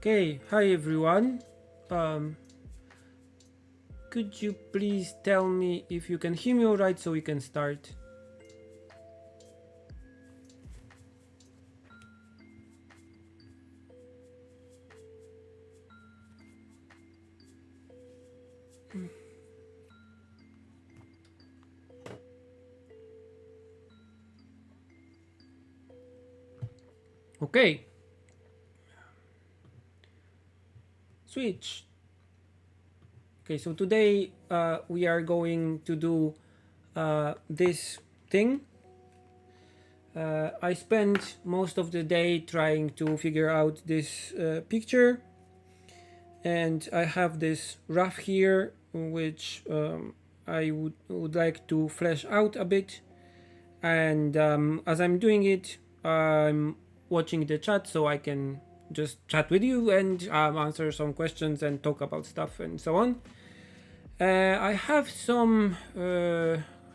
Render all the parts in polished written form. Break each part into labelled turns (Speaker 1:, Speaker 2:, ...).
Speaker 1: Okay, hi everyone. Um, could you please tell me if you can hear me alright so we can start? Okay, switch. Okay, so today we are going to do this thing. I spent most of the day trying to figure out this picture, and I have this rough here which I would like to flesh out a bit. And as I'm doing it, I'm watching the chat so I can just chat with you and answer some questions and talk about stuff and so on. I have some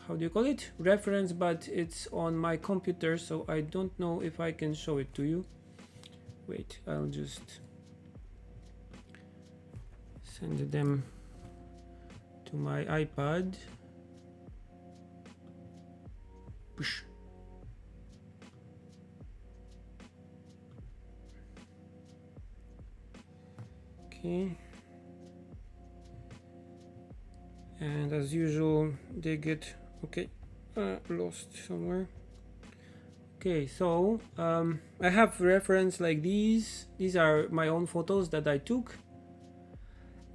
Speaker 1: how do you call it, reference, but it's on my computer, so I don't know if I can show it to you. Wait, I'll just send them to my iPad. Push. Okay, and as usual they get lost somewhere. Okay, so I have reference like these. These are my own photos that I took,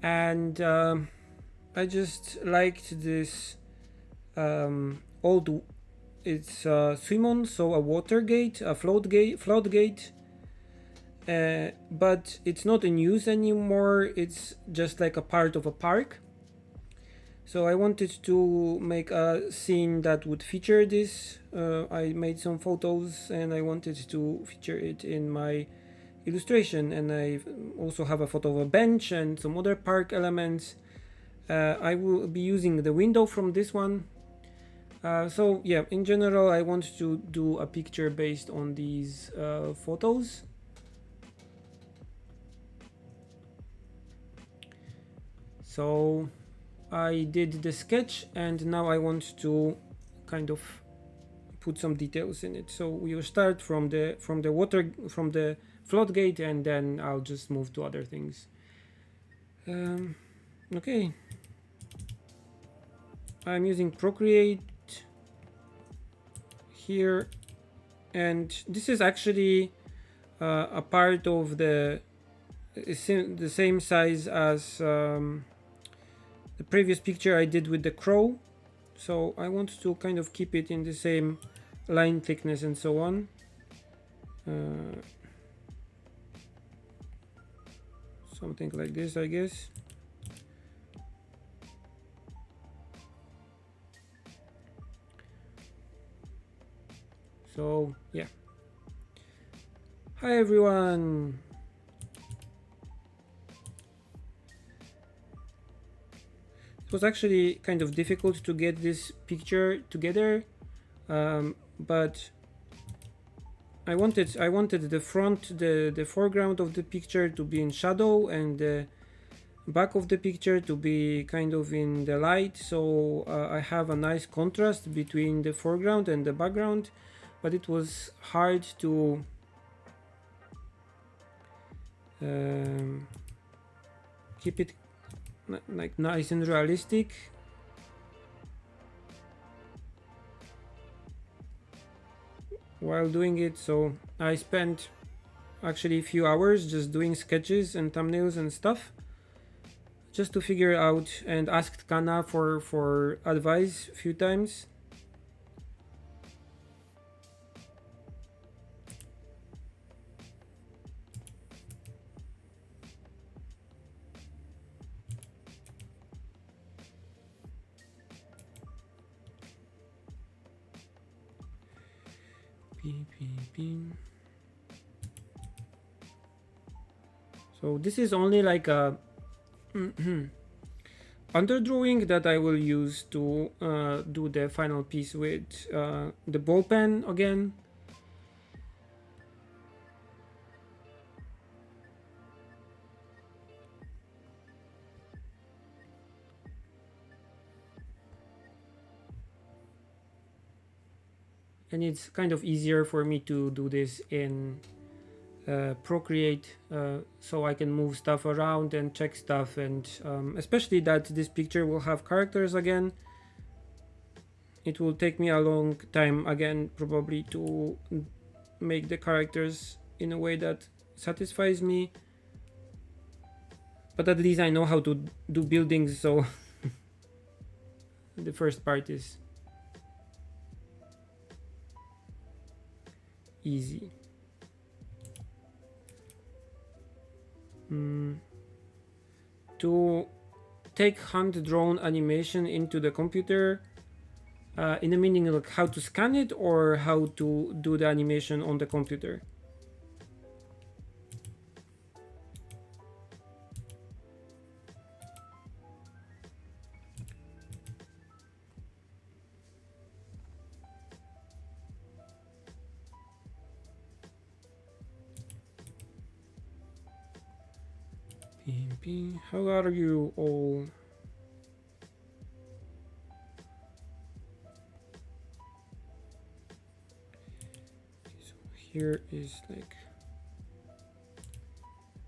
Speaker 1: and I just liked this old. It's Swimon, so a water gate, a float gate. But it's not in use anymore. It's just like a part of a park. So I wanted to make a scene that would feature this. I made some photos and I wanted to feature it in my illustration, and I also have a photo of a bench and some other park elements. I will be using the window from this one. So yeah, in general I want to do a picture based on these photos. So I did the sketch and now I want to kind of put some details in it. So we will start from the float gate, and then I'll just move to other things. Okay, I'm using Procreate here, and this is actually a part of the same size as the previous picture I did with the crow, so I want to kind of keep it in the same line thickness and so on. Something like this, I guess. So yeah, hi everyone. It was actually kind of difficult to get this picture together, but I wanted the foreground of the picture to be in shadow and the back of the picture to be kind of in the light, so I have a nice contrast between the foreground and the background, but it was hard to keep it like nice and realistic. While doing it, so I spent actually a few hours just doing sketches and thumbnails and stuff just to figure out, and asked Kana for advice a few times. So this is only like a underdrawing that I will use to do the final piece with the ball pen again. and it's kind of easier for me to do this in Procreate, so I can move stuff around and check stuff, and especially that this picture will have characters again. It will take me a long time again probably to make the characters in a way that satisfies me, but at least I know how to do buildings, so the first part is easy. To take hand-drawn animation into the computer, in the meaning like how to scan it or how to do the animation on the computer. How are you all? So here is like,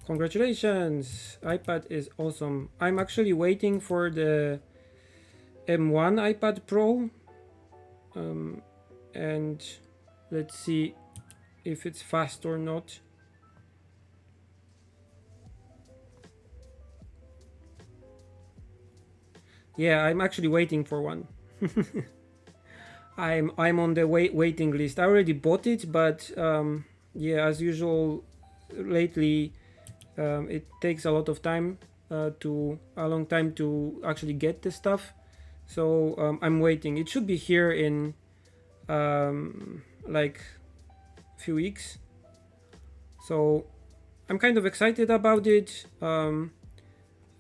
Speaker 1: congratulations, iPad is awesome. I'm actually waiting for the M1 iPad Pro, and let's see if it's fast or not. Yeah, I'm actually waiting for one. I'm on the waiting list. I already bought it, but yeah, as usual, lately it takes a lot of time, a long time to actually get the stuff. So I'm waiting. It should be here in like a few weeks. So I'm kind of excited about it.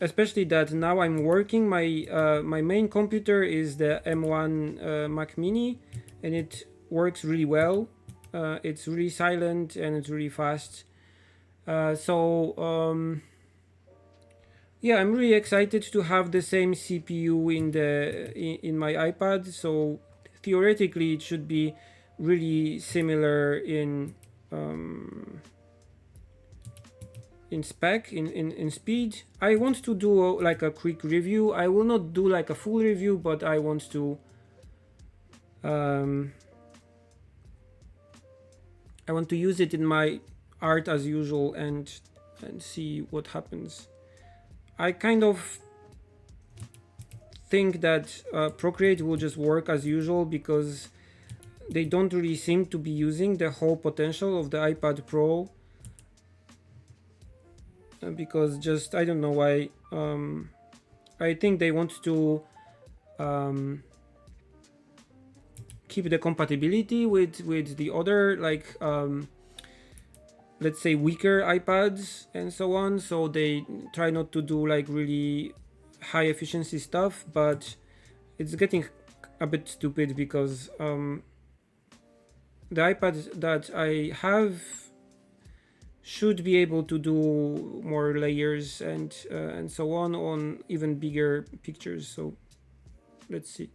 Speaker 1: Especially that now I'm working, my main computer is the M1 Mac Mini, and it works really well. It's really silent and it's really fast. So yeah, I'm really excited to have the same CPU in my iPad. So theoretically, it should be really similar in spec, in speed. I want to do like a quick review. I will not do like a full review, but I want to use it in my art as usual and see what happens. I kind of think that Procreate will just work as usual because they don't really seem to be using the whole potential of the iPad Pro, because just I don't know why. I think they want to keep the compatibility with the other, like let's say weaker iPads and so on, so they try not to do like really high efficiency stuff, but it's getting a bit stupid because the iPad that I have should be able to do more layers and so on even bigger pictures. So let's see.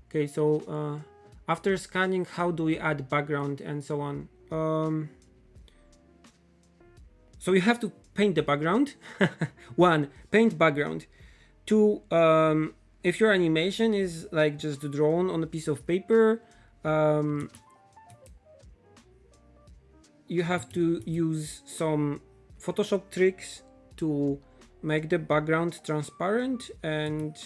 Speaker 1: Okay, so after scanning, how do we add background and so on? So you have to paint the background. 1, paint background. 2, if your animation is like just drawn on a piece of paper, you have to use some Photoshop tricks to make the background transparent, and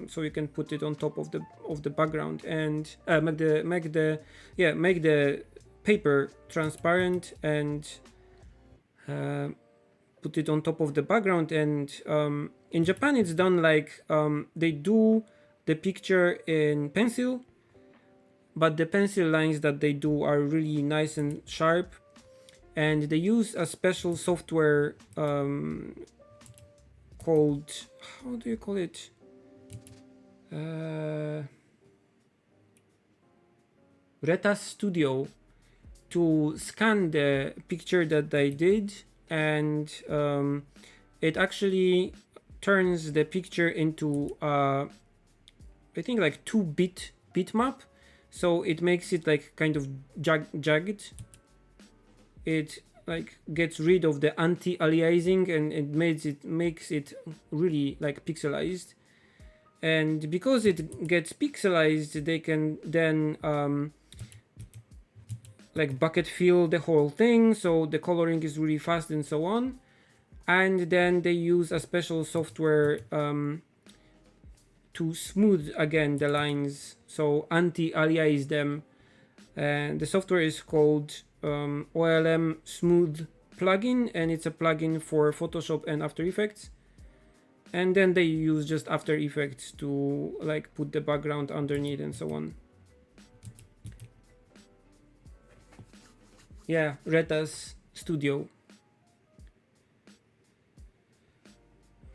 Speaker 1: so you can put it on top of the background and make the paper transparent and put it on top of the background. And in Japan it's done like they do the picture in pencil, but the pencil lines that they do are really nice and sharp, and they use a special software called, how do you call it, Reta Studio, to scan the picture that they did, and it actually turns the picture into I think like 2-bit bitmap, so it makes it like kind of jagged. It like gets rid of the anti-aliasing, and it makes it really like pixelized. And because it gets pixelized, they can then like bucket fill the whole thing, so the coloring is really fast and so on. And then they use a special software to smooth again the lines, so anti-alias them. And the software is called OLM Smooth plugin, and it's a plugin for Photoshop and After Effects. And then they use just After Effects to like put the background underneath and so on. Yeah, Reta's studio.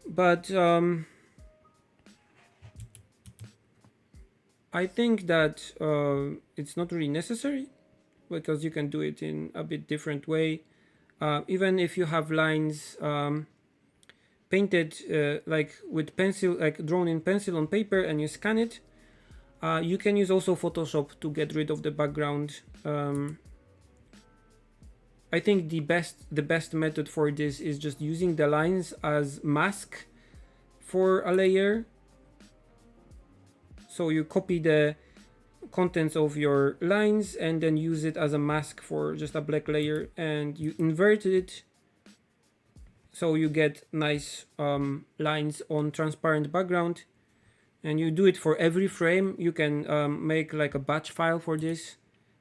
Speaker 1: But I think that it's not really necessary, because you can do it in a bit different way. Even if you have lines painted like with pencil, like drawn in pencil on paper, and you scan it, you can use also Photoshop to get rid of the background. I think the best method for this is just using the lines as mask for a layer. So you copy the contents of your lines and then use it as a mask for just a black layer, and you invert it so you get nice lines on transparent background. And you do it for every frame. You can make like a batch file for this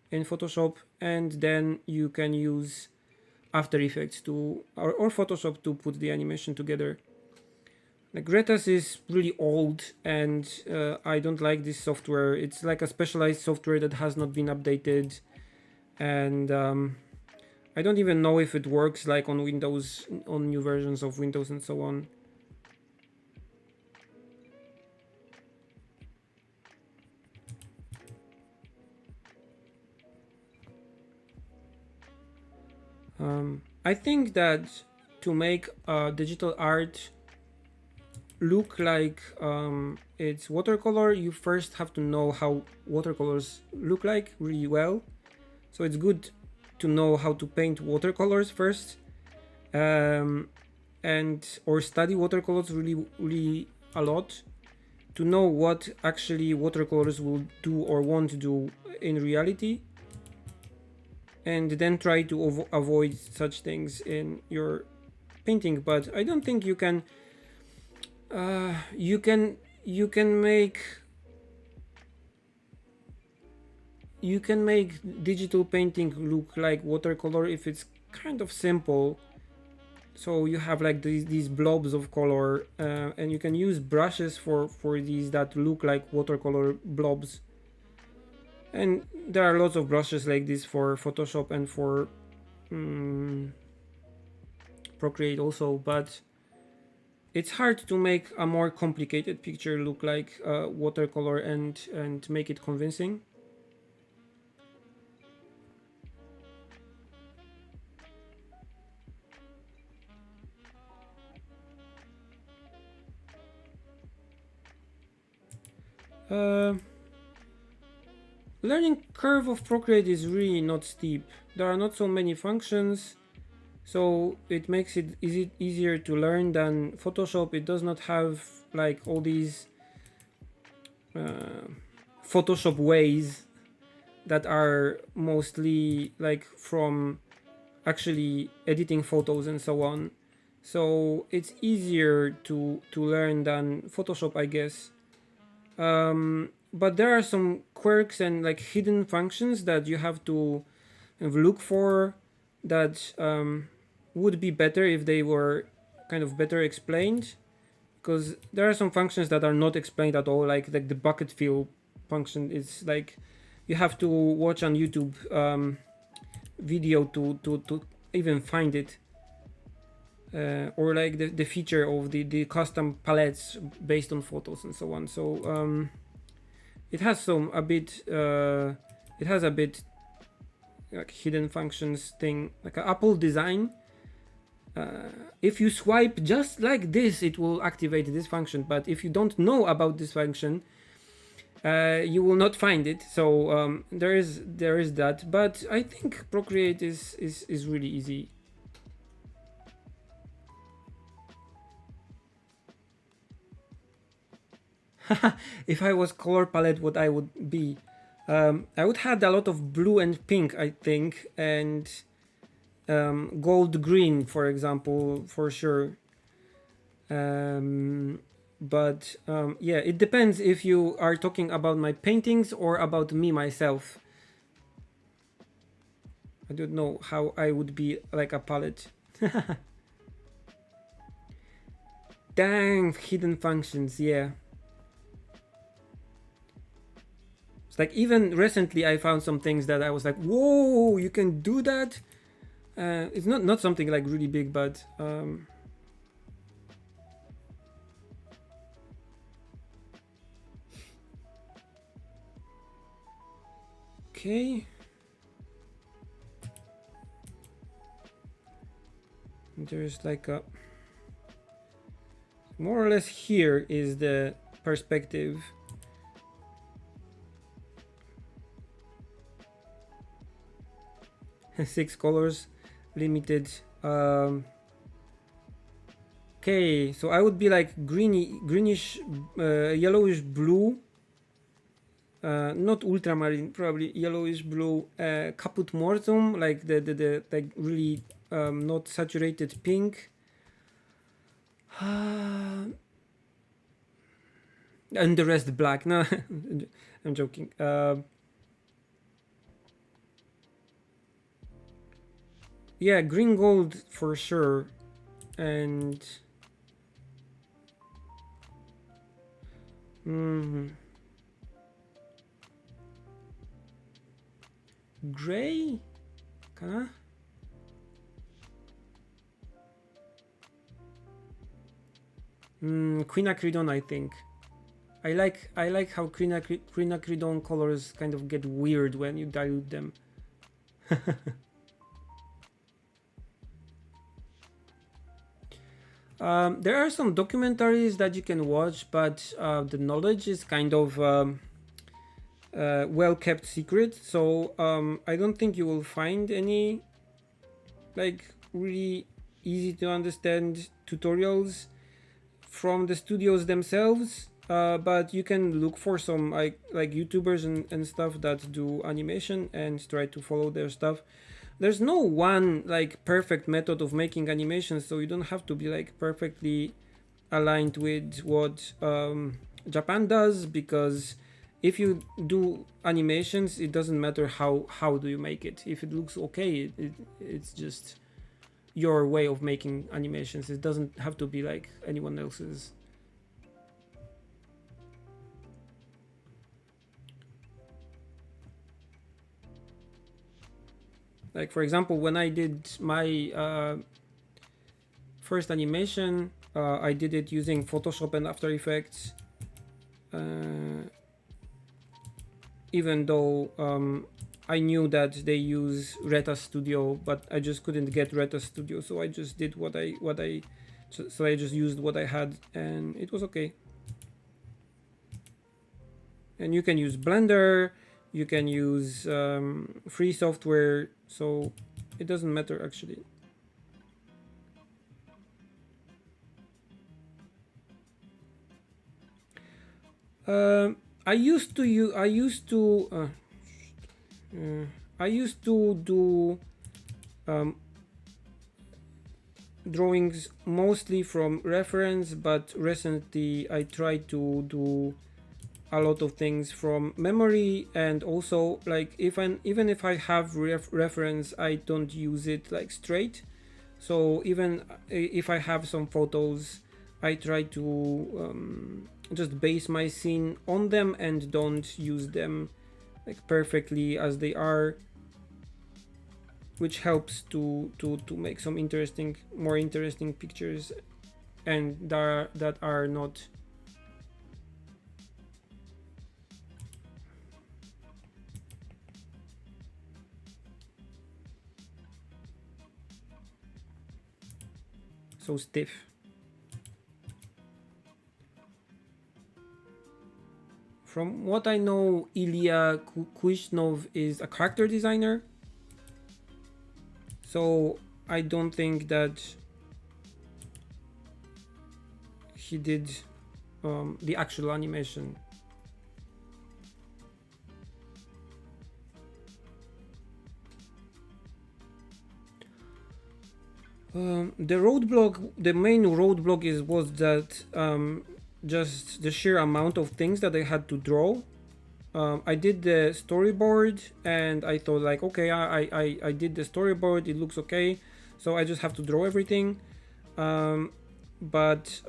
Speaker 1: in Photoshop, and then you can use After Effects to or Photoshop to put the animation together. Like Retas is really old, and I don't like this software. It's like a specialized software that has not been updated, and I don't even know if it works like on Windows, on new versions of Windows and so on. I think that to make digital art look like it's watercolor, you first have to know how watercolors look like really well. So it's good to know how to paint watercolors first, and or study watercolors really a lot, to know what actually watercolors will do or won't do in reality, and then try to avoid such things in your painting. But I don't think you can you can make digital painting look like watercolor if it's kind of simple. So you have like these blobs of color, and you can use brushes for these that look like watercolor blobs. And there are lots of brushes like this for Photoshop and for Procreate also, but it's hard to make a more complicated picture look like watercolor and make it convincing. Learning curve of Procreate is really not steep. There are not so many functions, so it makes it easier to learn than Photoshop. It does not have like all these Photoshop ways that are mostly like from actually editing photos and so on. So it's easier to learn than Photoshop, I guess. But there are some quirks and like hidden functions that you have to kind of look for, that would be better if they were kind of better explained, because there are some functions that are not explained at all, like the bucket fill function. Is like you have to watch on YouTube video to even find it, or like the feature of the custom palettes based on photos and so on. So it has a bit like hidden functions thing, like an Apple design if you swipe just like this, it will activate this function. But if you don't know about this function, you will not find it. So there is that. But I think Procreate is really easy. If I was color palette, what I would be, I would have a lot of blue and pink, I think, and gold green, for example, for sure. But yeah, it depends if you are talking about my paintings or about me myself. I don't know how I would be like a palette. Dang, hidden functions, yeah. Like even recently I found some things that I was like, whoa, you can do that. It's not something like really big, but okay. There's like a more or less here is the perspective. Six colors, limited. Okay, so I would be like greenish, yellowish blue. Not ultramarine, probably yellowish blue. Caput mortum, like the like really not saturated pink. And the rest black. No, I'm joking. Yeah, green gold for sure, and gray, kinda. Quinacridone, I think. I like how quinacridone colors kind of get weird when you dilute them. There are some documentaries that you can watch, but the knowledge is kind of well kept secret. So I don't think you will find any like really easy to understand tutorials from the studios themselves. But you can look for some like YouTubers and stuff that do animation and try to follow their stuff. There's no one like perfect method of making animations, so you don't have to be like perfectly aligned with what Japan does, because if you do animations, it doesn't matter how do you make it. If it looks okay, it's just your way of making animations. It doesn't have to be like anyone else's. Like for example, when I did my first animation, I did it using Photoshop and After Effects. Even though I knew that they use Reta Studio, but I just couldn't get Reta Studio, so I just did what I so I just used what I had, and it was okay. And you can use Blender, you can use free software, so it doesn't matter actually. I used to do drawings mostly from reference, but recently I tried to do a lot of things from memory, and also like even if I have reference, I don't use it like straight. So even if I have some photos, I try to just base my scene on them and don't use them like perfectly as they are, which helps to make some more interesting pictures, and that are not so stiff. From what I know, Ilya Kuishnov is a character designer, so I don't think that he did the actual animation. The main roadblock was that just the sheer amount of things that I had to draw. I did the storyboard and I thought like, okay, I did the storyboard, it looks okay, so I just have to draw everything. But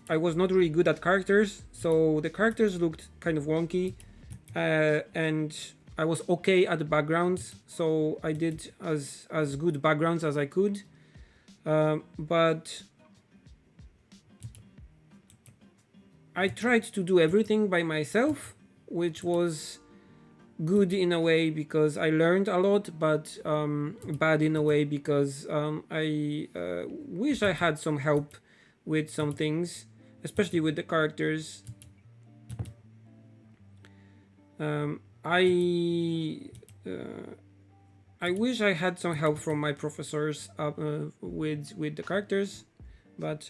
Speaker 1: I was not really good at characters, so the characters looked kind of wonky, and I was okay at the backgrounds, so I did as good backgrounds as I could. But I tried to do everything by myself, which was good in a way because I learned a lot, but bad in a way because I wish I had some help with some things, especially with the characters. I wish I had some help from my professors with the characters, but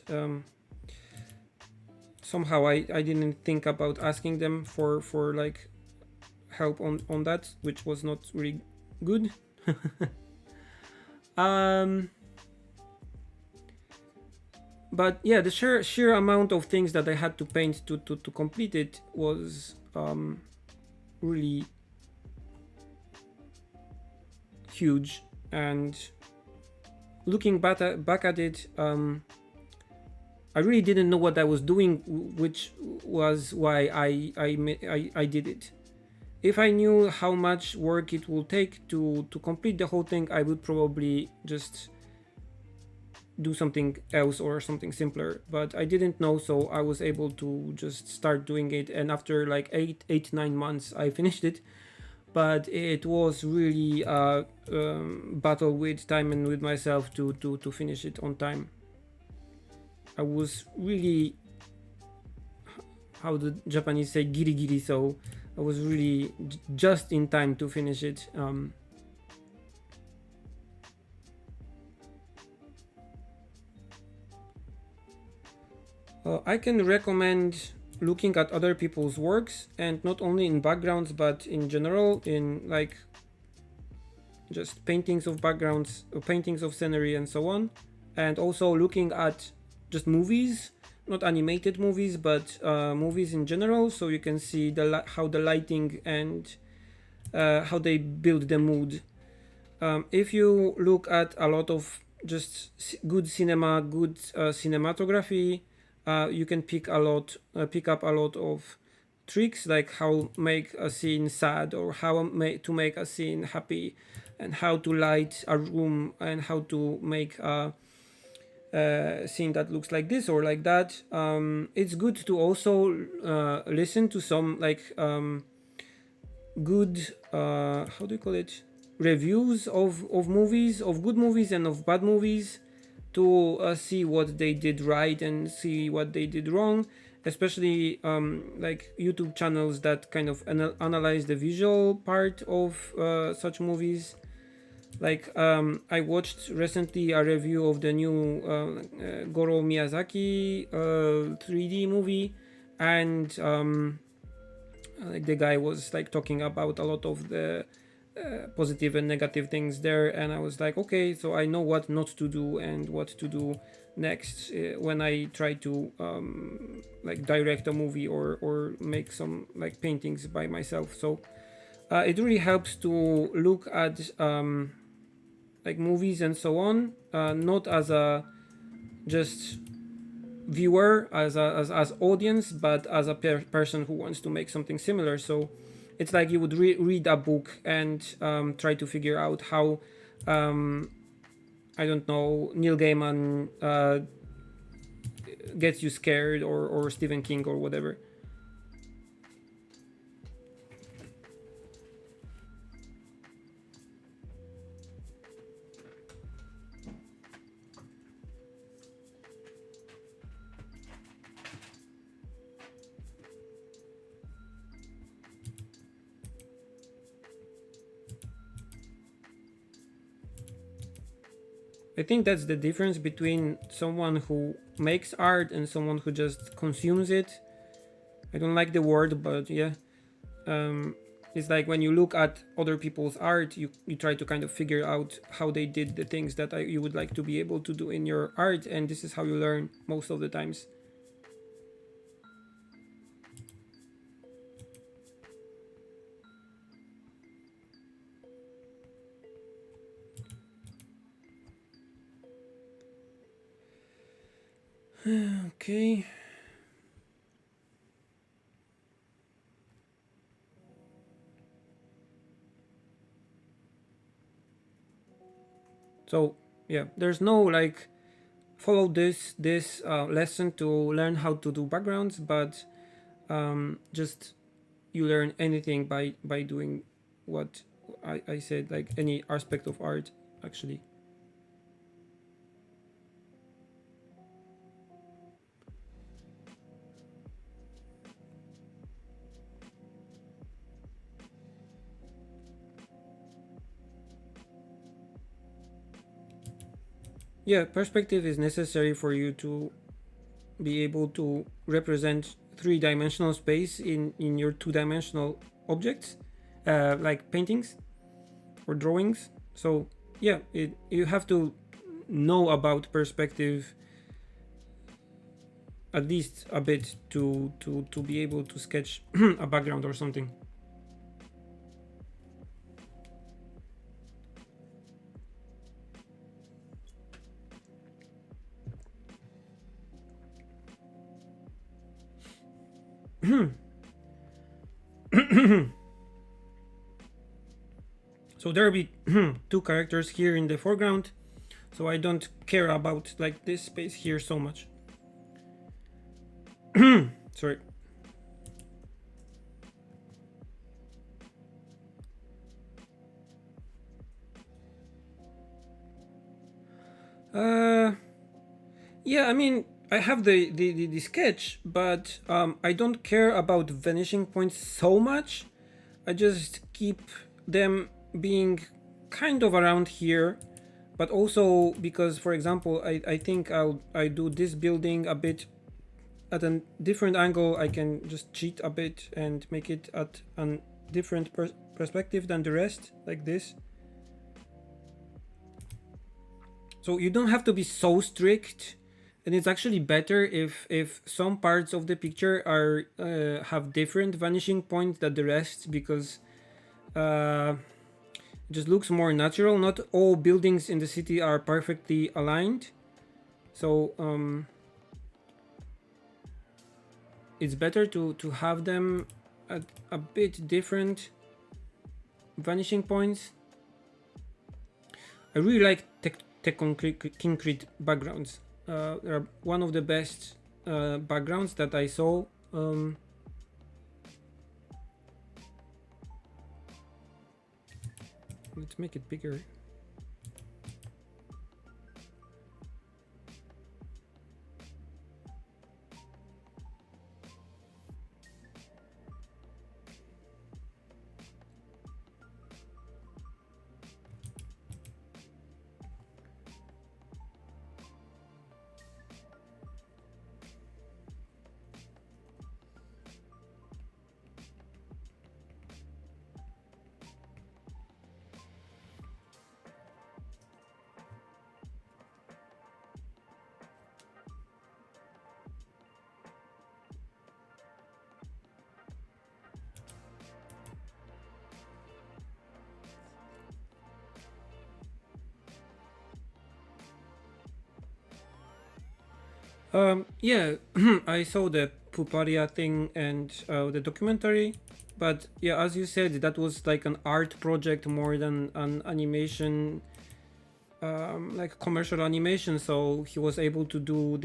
Speaker 1: somehow I didn't think about asking them for like help on that, which was not really good. But yeah, the sheer amount of things that I had to paint to complete it was really huge. And looking back at it, I really didn't know what I was doing, which was why I did it. If I knew how much work it will take to complete the whole thing, I would probably just do something else or something simpler. But I didn't know, so I was able to just start doing it. And after like 9 months, I finished it. But it was really a battle with time and with myself to finish it on time. I was really, how the Japanese say, giri giri, so I was really just in time to finish it. I can recommend looking at other people's works, and not only in backgrounds but in general, in like just paintings of backgrounds, paintings of scenery and so on, and also looking at just movies, not animated movies but movies in general, so you can see how the lighting and how they build the mood. If you look at a lot of just good cinema, good cinematography, you can pick up a lot of tricks, like how make a scene sad or how to make a scene happy, and how to light a room, and how to make a scene that looks like this or like that. It's good to also listen to some like good how do you call it, reviews of movies, of good movies and of bad movies, to see what they did right and see what they did wrong, especially like YouTube channels that kind of analyze the visual part of such movies. Like I watched recently a review of the new Goro Miyazaki 3D movie, and like the guy was like talking about a lot of the positive and negative things there, and I was like, okay, so I know what not to do and what to do next when I try to like direct a movie or make some like paintings by myself. So it really helps to look at like movies and so on, not as a just viewer, as audience, but as a person who wants to make something similar. So it's like you would read a book and try to figure out how I don't know, Neil Gaiman gets you scared, or Stephen King or whatever. I think that's the difference between someone who makes art and someone who just consumes it. I don't like the word, but yeah. It's like when you look at other people's art, you try to kind of figure out how they did the things that you would like to be able to do in your art, and this is how you learn most of the times. Okay. So yeah, there's no like follow this lesson to learn how to do backgrounds, but just you learn anything by doing what I said, like any aspect of art actually. Yeah, perspective is necessary for you to be able to represent three-dimensional space in your two-dimensional objects, like paintings or drawings. So yeah, you have to know about perspective at least a bit to be able to sketch a background or something. So there will be two characters here in the foreground, so I don't care about like this space here so much. Sorry. Yeah, I mean, I have the sketch, but I don't care about vanishing points so much. I just keep them being kind of around here, but also because, for example, I think I do this building a bit at a different angle. I can just cheat a bit and make it at a different perspective than the rest, like this. So you don't have to be so strict, and it's actually better if some parts of the picture are have different vanishing points than the rest, because it just looks more natural. Not all buildings in the city are perfectly aligned, so it's better to have them at a bit different vanishing points. I really like concrete backgrounds. They're one of the best backgrounds that I saw. Let's make it bigger. Yeah, I saw the Puparia thing and the documentary, but yeah, as you said, that was like an art project more than an animation, like commercial animation. So he was able to do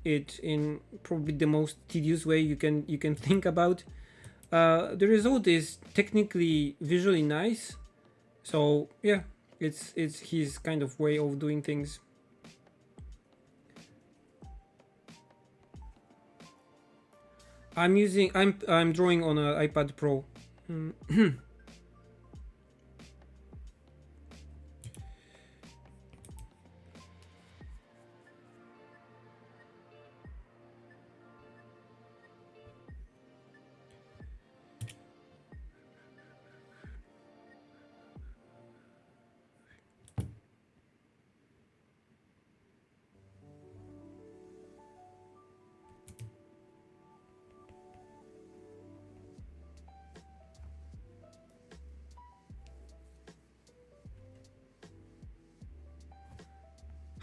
Speaker 1: it in probably the most tedious way you can think about. The result is technically visually nice, so yeah, it's his kind of way of doing things. I'm drawing on an iPad Pro.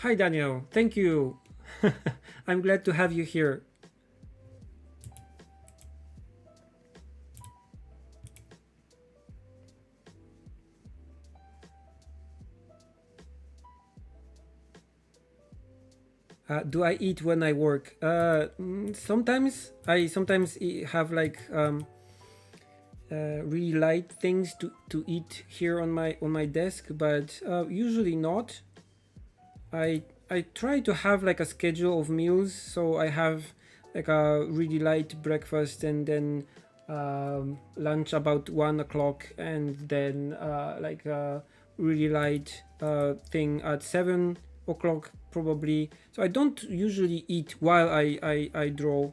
Speaker 1: Hi, Daniel. Thank you. I'm glad to have you here. Do I eat when I work? Sometimes I sometimes have like really light things to eat here on my desk, but usually not. I try to have like a schedule of meals, so I have like a really light breakfast and then lunch about 1 o'clock, and then like a really light thing at 7 o'clock probably. So I don't usually eat while I draw.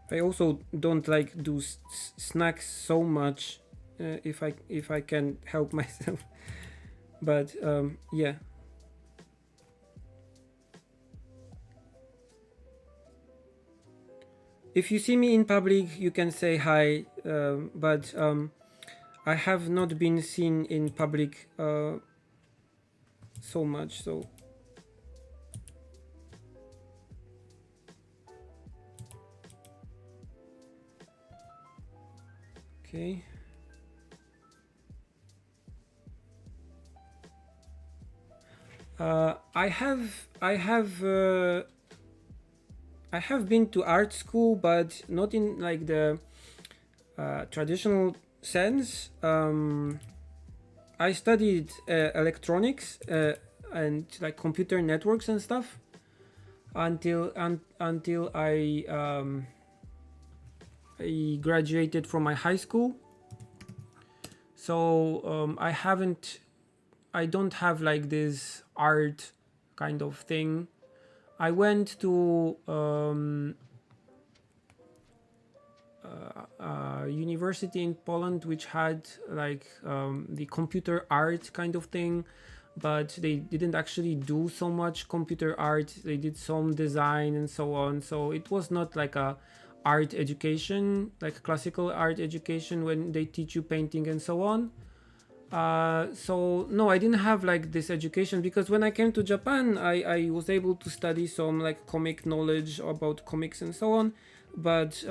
Speaker 1: I also don't like do snacks so much if I can help myself. But yeah. If you see me in public, you can say hi. But I have not been seen in public so much. So okay. I have been to art school, but not in like the traditional sense. I studied electronics and like computer networks and stuff until I graduated from my high school. So I don't have like this art kind of thing. I went to university in Poland, which had like the computer art kind of thing, but they didn't actually do so much computer art. They did some design and so on. So it was not like a art education, like classical art education when they teach you painting and so on. So no, I didn't have like this education, because when I came to Japan, I was able to study some like comic knowledge about comics and so on, but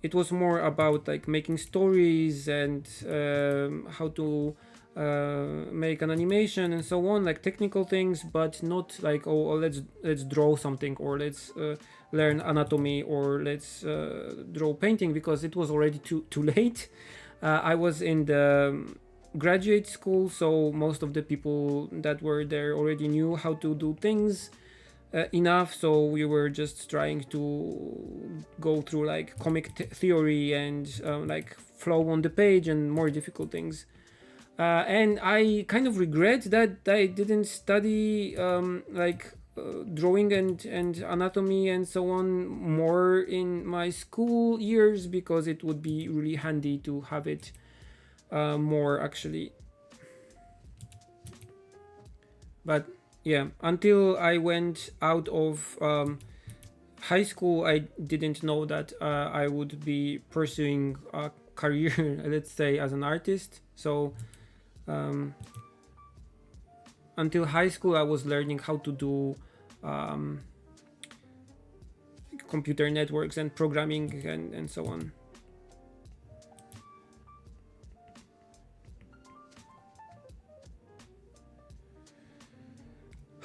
Speaker 1: it was more about like making stories and how to make an animation and so on, like technical things, but not like let's draw something, or let's learn anatomy, or let's draw painting, because it was already too late. I was in the graduate school, so most of the people that were there already knew how to do things enough, so we were just trying to go through like comic theory and like flow on the page and more difficult things. And I kind of regret that I didn't study drawing and anatomy and so on more in my school years, because it would be really handy to have it more actually. But yeah, until I went out of high school, I didn't know that I would be pursuing a career, let's say, as an artist. So um, until high school, I was learning how to do um, computer networks and programming and so on.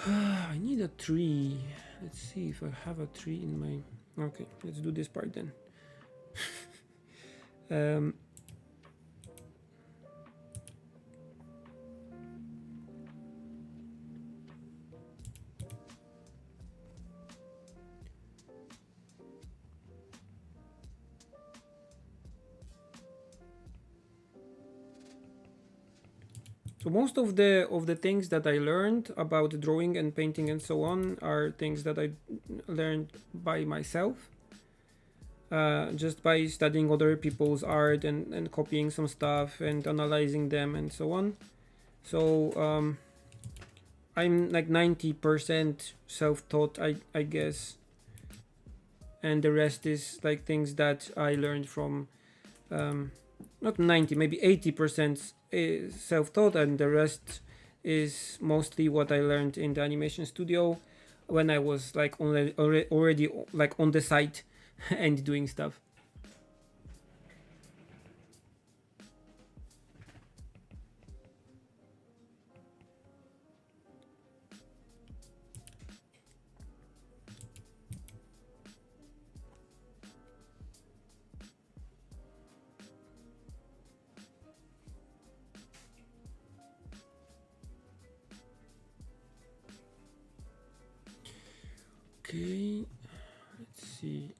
Speaker 1: I need a tree. Let's see if I have a tree in my... Okay, let's do this part then. um, so most of the things that I learned about drawing and painting and so on are things that I learned by myself. Just by studying other people's art and copying some stuff and analyzing them and so on. So I'm like 90% self-taught, I guess, and the rest is like things that I learned from not 90, maybe 80% is self-taught, and the rest is mostly what I learned in the animation studio when I was like already like on the site and doing stuff. Okay, let's see.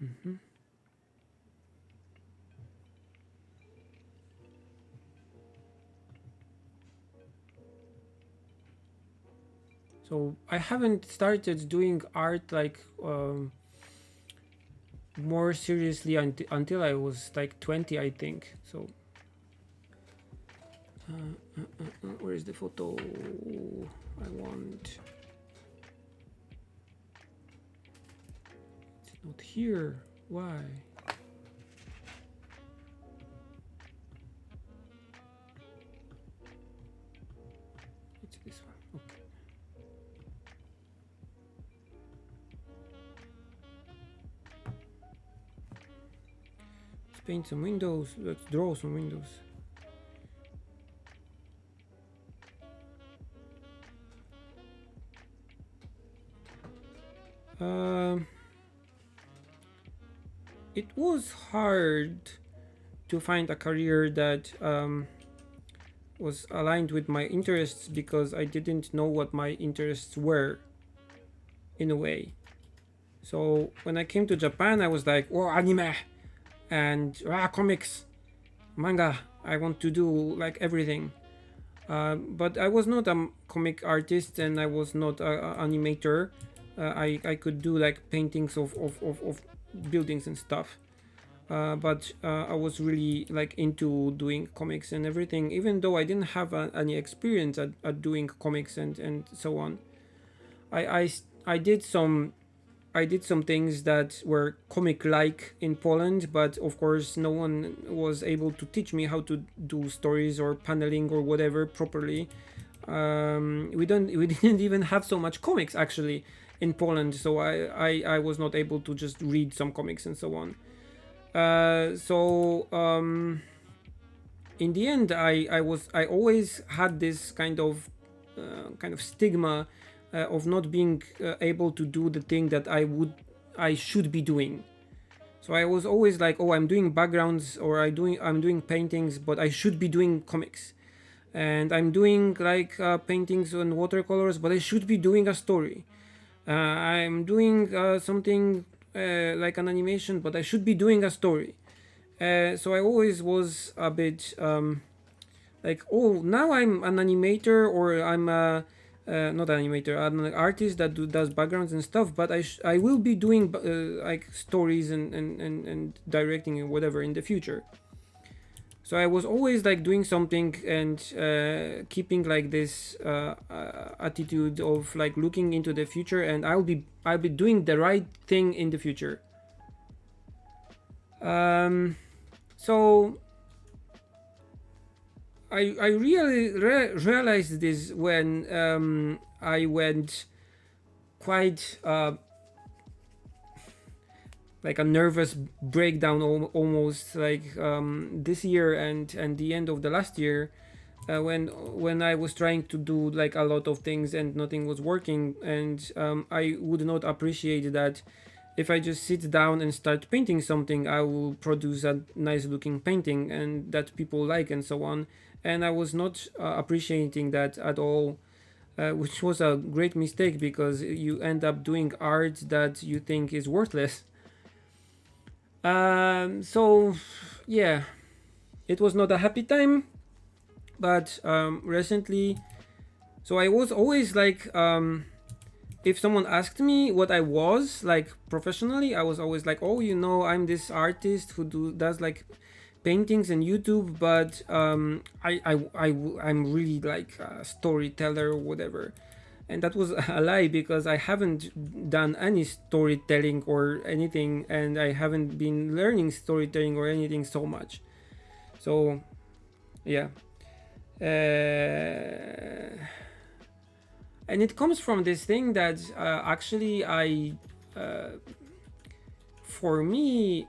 Speaker 1: Mm-hmm. So I haven't started doing art like more seriously until I was like 20, I think. So where is the photo I want? It's not here. Why? It's this one. Okay. Let's paint some windows. Let's draw some windows. It was hard to find a career that was aligned with my interests because I didn't know what my interests were in a way. So when I came to Japan, I was like, oh, anime and comics, manga. I want to do like everything. But I was not a comic artist and I was not an animator. I could do like paintings of buildings and stuff. But I was really like into doing comics and everything, even though I didn't have any experience at doing comics and so on. I did some things that were comic-like in Poland, but of course no one was able to teach me how to do stories or paneling or whatever properly. We didn't even have so much comics actually in Poland, so I was not able to just read some comics and so on. In the end, I always had this kind of stigma of not being able to do the thing that I should be doing. So I was always like, oh, I'm doing backgrounds or I'm doing paintings, but I should be doing comics. And I'm doing like paintings and watercolors, but I should be doing a story. I'm doing something like an animation, but I should be doing a story. So I always was a bit like, oh, now I'm an animator or I'm a not an animator, I'm an artist that does backgrounds and stuff, but I will be doing like stories and directing and whatever in the future. So I was always like doing something and keeping like this attitude of like looking into the future, and I'll be doing the right thing in the future. So I really realized this when I went quite like a nervous breakdown almost like this year and the end of the last year when I was trying to do like a lot of things and nothing was working, and I would not appreciate that if I just sit down and start painting something, I will produce a nice looking painting and that people like and so on. And I was not appreciating that at all, which was a great mistake because you end up doing art that you think is worthless. So, yeah, it was not a happy time, but recently, so I was always like, if someone asked me what I was like professionally, I was always like, oh, I'm this artist who does like paintings and YouTube, but I'm really like a storyteller or whatever. And that was a lie because I haven't done any storytelling or anything, and I haven't been learning storytelling or anything so much. So, yeah. And it comes from this thing that actually for me,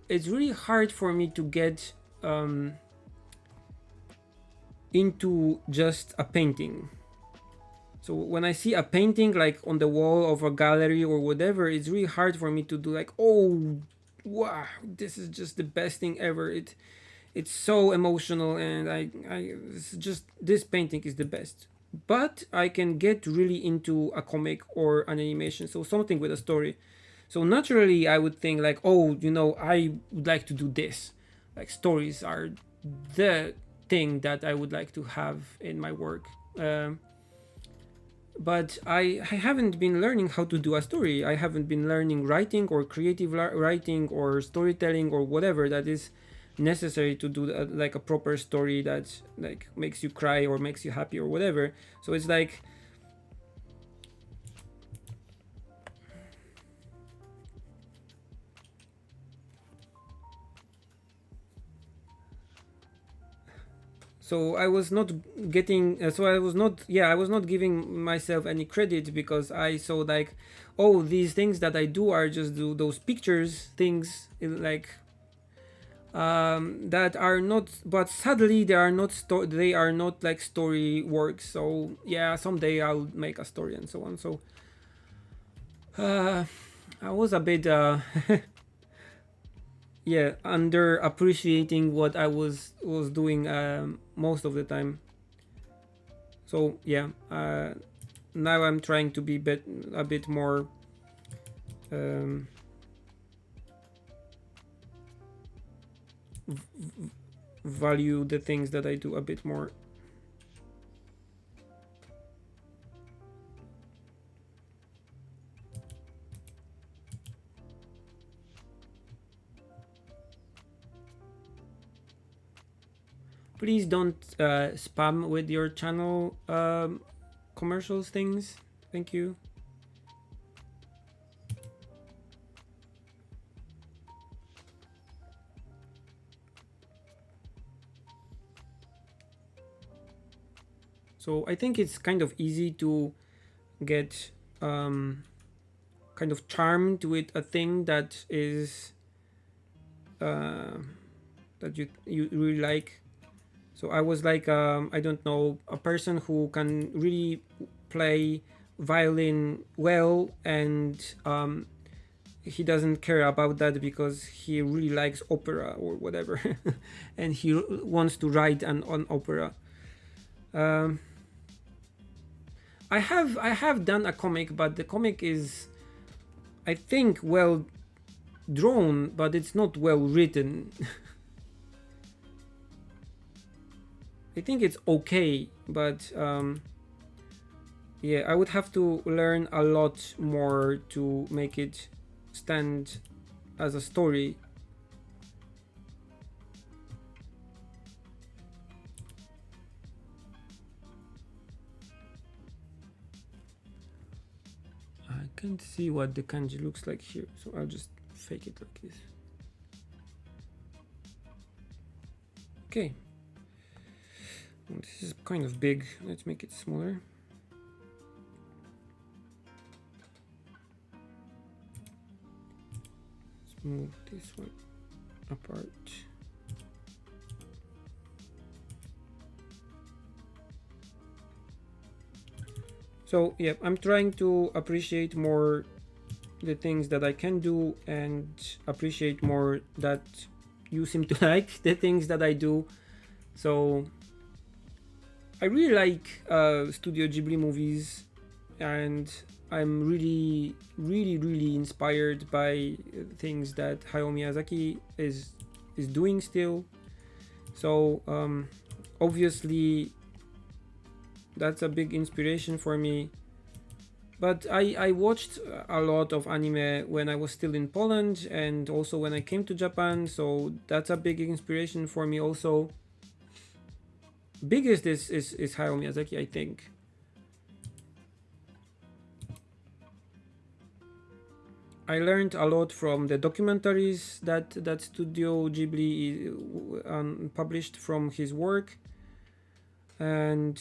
Speaker 1: it's really hard for me to get into just a painting. So when I see a painting like on the wall of a gallery or whatever, it's really hard for me to do like, oh, wow, this is just the best thing ever. It's so emotional, and it's just, this painting is the best. But I can get really into a comic or an animation, so something with a story. So naturally, I would think like, oh, I would like to do this. Like stories are the thing that I would like to have in my work. But I haven't been learning how to do a story. I haven't been learning writing or creative writing or storytelling or whatever that is necessary to do like a proper story that like makes you cry or makes you happy or whatever. So it's like, so I was not getting so I was not yeah I was not giving myself any credit because I saw like, oh, these things that I do are just do those pictures things like that are not, but sadly they are not they are not like story works. So yeah, someday I'll make a story and so on. So I was a bit yeah, under appreciating what I was doing most of the time. So yeah, now I'm trying to be a bit more um, value the things that I do a bit more. Please don't spam with your channel commercials things. Thank you. So I think it's kind of easy to get kind of charmed with a thing that is that you really like. So I was like, I don't know, a person who can really play violin well, and he doesn't care about that because he really likes opera or whatever, and he wants to write an opera. Um, I have done a comic, but the comic is, I think, well drawn, but it's not well written. I think it's okay, but yeah, I would have to learn a lot more to make it stand as a story. I can't see what the kanji looks like here, so I'll just fake it like this. Okay. This is kind of big. Let's make it smaller. Let's move this one apart. So yeah, I'm trying to appreciate more the things that I can do and appreciate more that you seem to like the things that I do. So I really like Studio Ghibli movies, and I'm really inspired by things that Hayao Miyazaki is doing still. So obviously that's a big inspiration for me. But I watched a lot of anime when I was still in Poland and also when I came to Japan, so that's a big inspiration for me also. Biggest is Hayao Miyazaki, I think. I learned a lot from the documentaries that Studio Ghibli published from his work, and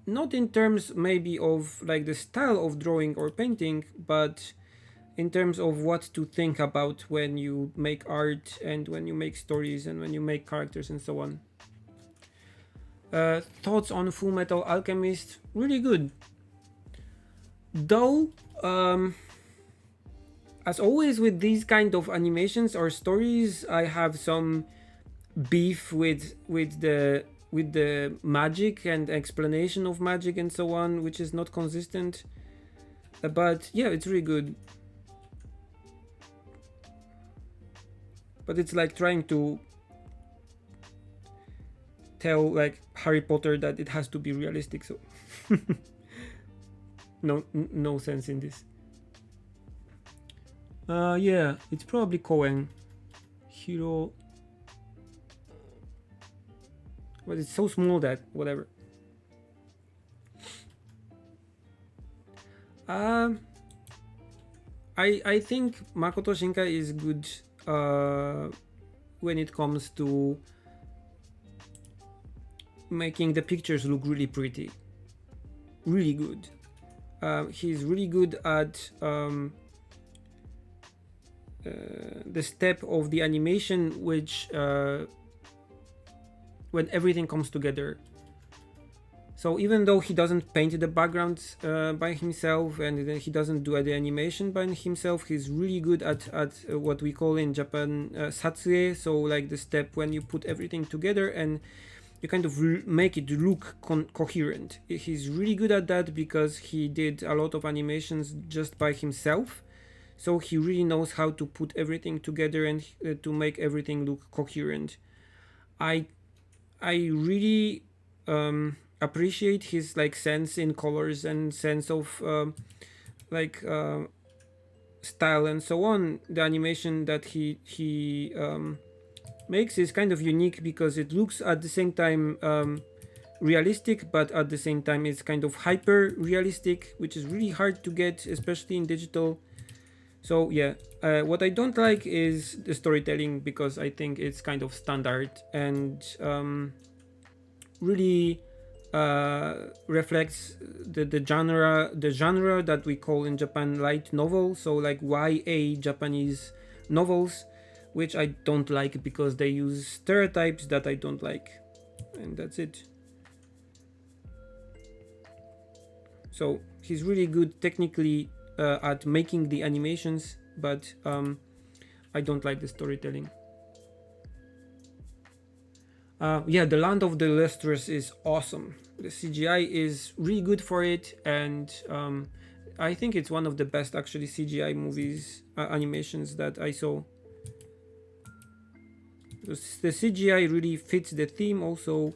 Speaker 1: not in terms maybe of like the style of drawing or painting, but in terms of what to think about when you make art and when you make stories and when you make characters and so on. Thoughts on Full Metal Alchemist? Really good. Though, as always with these kind of animations or stories, I have some beef with the magic and explanation of magic and so on, which is not consistent. But yeah, it's really good. But it's like trying to tell like Harry Potter that it has to be realistic. So no sense in this. Yeah, it's probably Cohen. Hero. But it's so small that whatever. Um, I think Makoto Shinkai is good when it comes to making the pictures look really pretty, really good. He's really good at the step of the animation, which when everything comes together. So even though he doesn't paint the backgrounds by himself and he doesn't do the animation by himself, he's really good at what we call in Japan satsue. So like the step when you put everything together and you kind of make it look coherent. He's really good at that because he did a lot of animations just by himself. So he really knows how to put everything together and to make everything look coherent. I really appreciate his like sense in colors and sense of like style and so on. The animation that he makes is kind of unique because it looks at the same time realistic, but at the same time it's kind of hyper realistic, which is really hard to get, especially in digital. So yeah, what I don't like is the storytelling because I think it's kind of standard and really reflects the genre that we call in Japan light novel. So like YA Japanese novels, which I don't like because they use stereotypes that I don't like, and that's it. So he's really good technically at making the animations, but I don't like the storytelling. Yeah, the Land of the Lustrous is awesome. The CGI is really good for it, and I think it's one of the best actually CGI movies animations that I saw. The CGI really fits the theme also.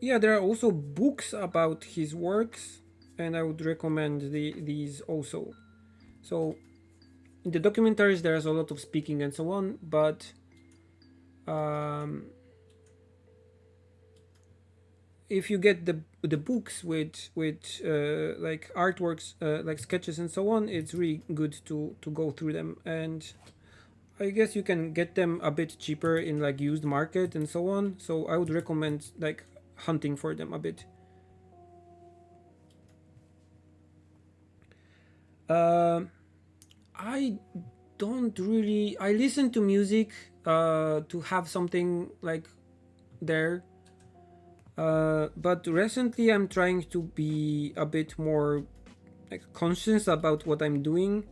Speaker 1: Yeah, there are also books about his works, and I would recommend these also. So in the documentaries, there's a lot of speaking and so on, but um, if you get the books with like artworks, like sketches and so on, it's really good to go through them. And I guess you can get them a bit cheaper in like used market and so on. So I would recommend like hunting for them a bit. Uh, I don't really. I listen to music to have something like there. But recently I'm trying to be a bit more like conscious about what I'm doing.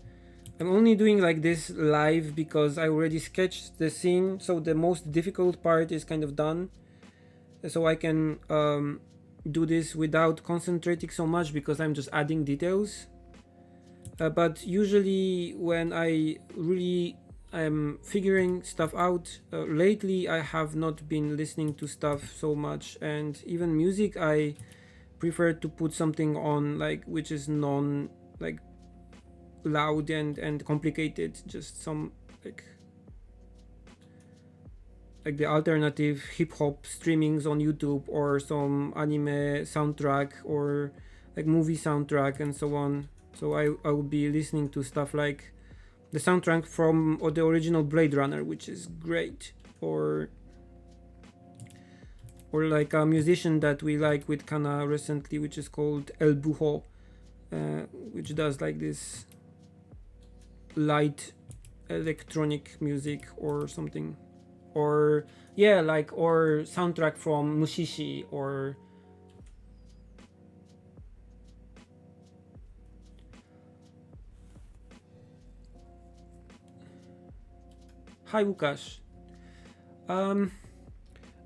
Speaker 1: I'm only doing like this live because I already sketched the scene, so the most difficult part is kind of done. So I can do this without concentrating so much because I'm just adding details. But usually when I really am figuring stuff out, lately I have not been listening to stuff so much, and even music I prefer to put something on like which is non like loud and complicated, just some like the alternative hip hop streamings on YouTube, or some anime soundtrack, or like movie soundtrack and so on. So I will be listening to stuff like the soundtrack from or the original Blade Runner, which is great, or like a musician that we like with Kana recently, which is called El Buho, which does like this light electronic music or something, or yeah, like or soundtrack from Mushishi or Hi Łukasz. Um,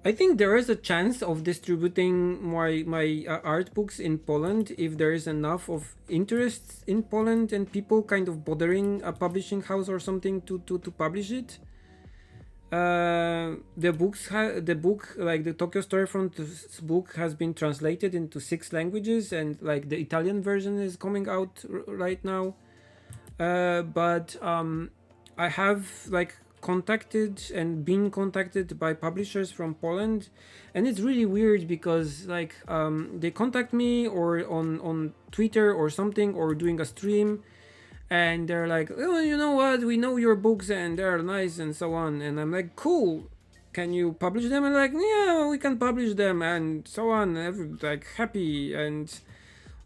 Speaker 1: I think there is a chance of distributing my art books in Poland if there is enough of interest in Poland and people kind of bothering a publishing house or something to publish it. The book, like the Tokyo Storefront book, has been translated into 6 languages, and like the Italian version is coming out right now. But I have like contacted and been contacted by publishers from Poland, and it's really weird because like they contact me or on Twitter or something, or doing a stream, and they're like, oh, you know what, we know your books and they're nice and so on, and I'm like, cool, can you publish them? And like, yeah, we can publish them and so on. Like happy, and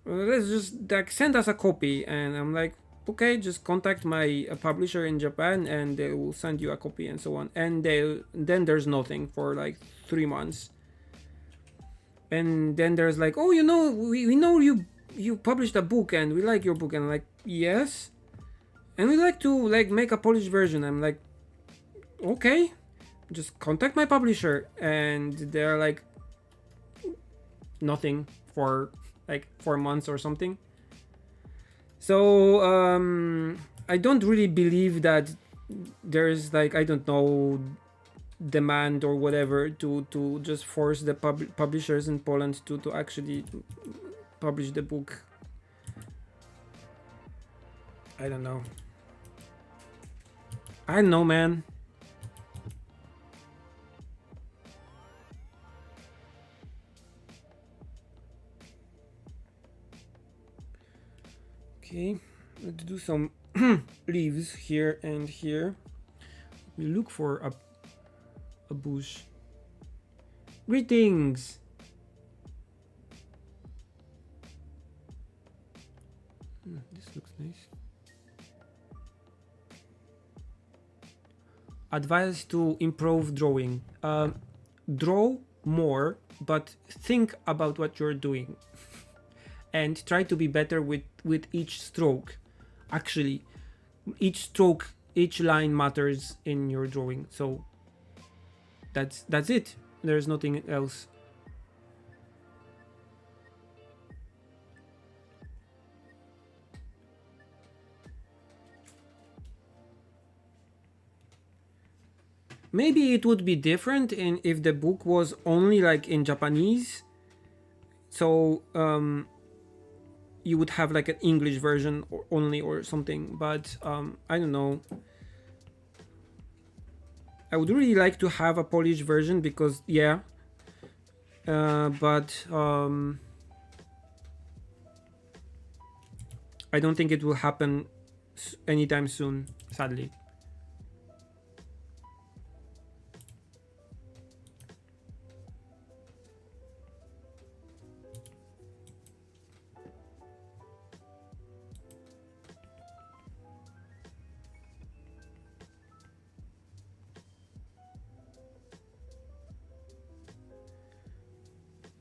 Speaker 1: let's just like send us a copy. And I'm like, okay, just contact my publisher in Japan and they will send you a copy and so on. And then there's nothing for like 3 months, and then there's like, oh, you know, we know you published a book and we like your book. And I'm like, yes, and we like to like make a Polish version. I'm like, okay, just contact my publisher. And they're like, nothing for like 4 months or something. So I don't really believe that there's like, I don't know, demand or whatever to just force the publishers in Poland to actually publish the book. I don't know. I don't know, man. Okay, let's do some leaves here and here. We look for a bush. Greetings! This looks nice. Advice to improve drawing. Draw more, but think about what you're doing. And try to be better with each stroke. Actually, each stroke, each line matters in your drawing. So that's it. There's nothing else. Maybe it would be different in if the book was only like in Japanese. So you would have like an English version or only or something. But I don't know. I would really like to have a Polish version because yeah. But I don't think it will happen anytime soon, sadly.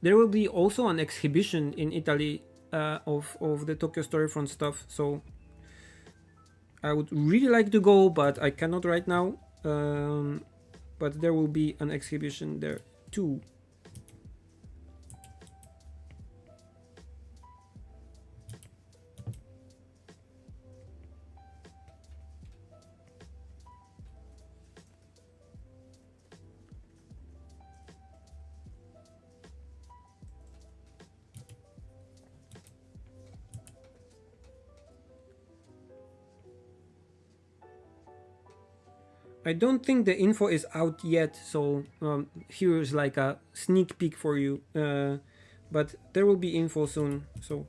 Speaker 1: There will be also an exhibition in Italy of the Tokyo Storyfront stuff, so I would really like to go, but I cannot right now. But there will be an exhibition there too. I don't think the info is out yet, so here's like a sneak peek for you. But there will be info soon, so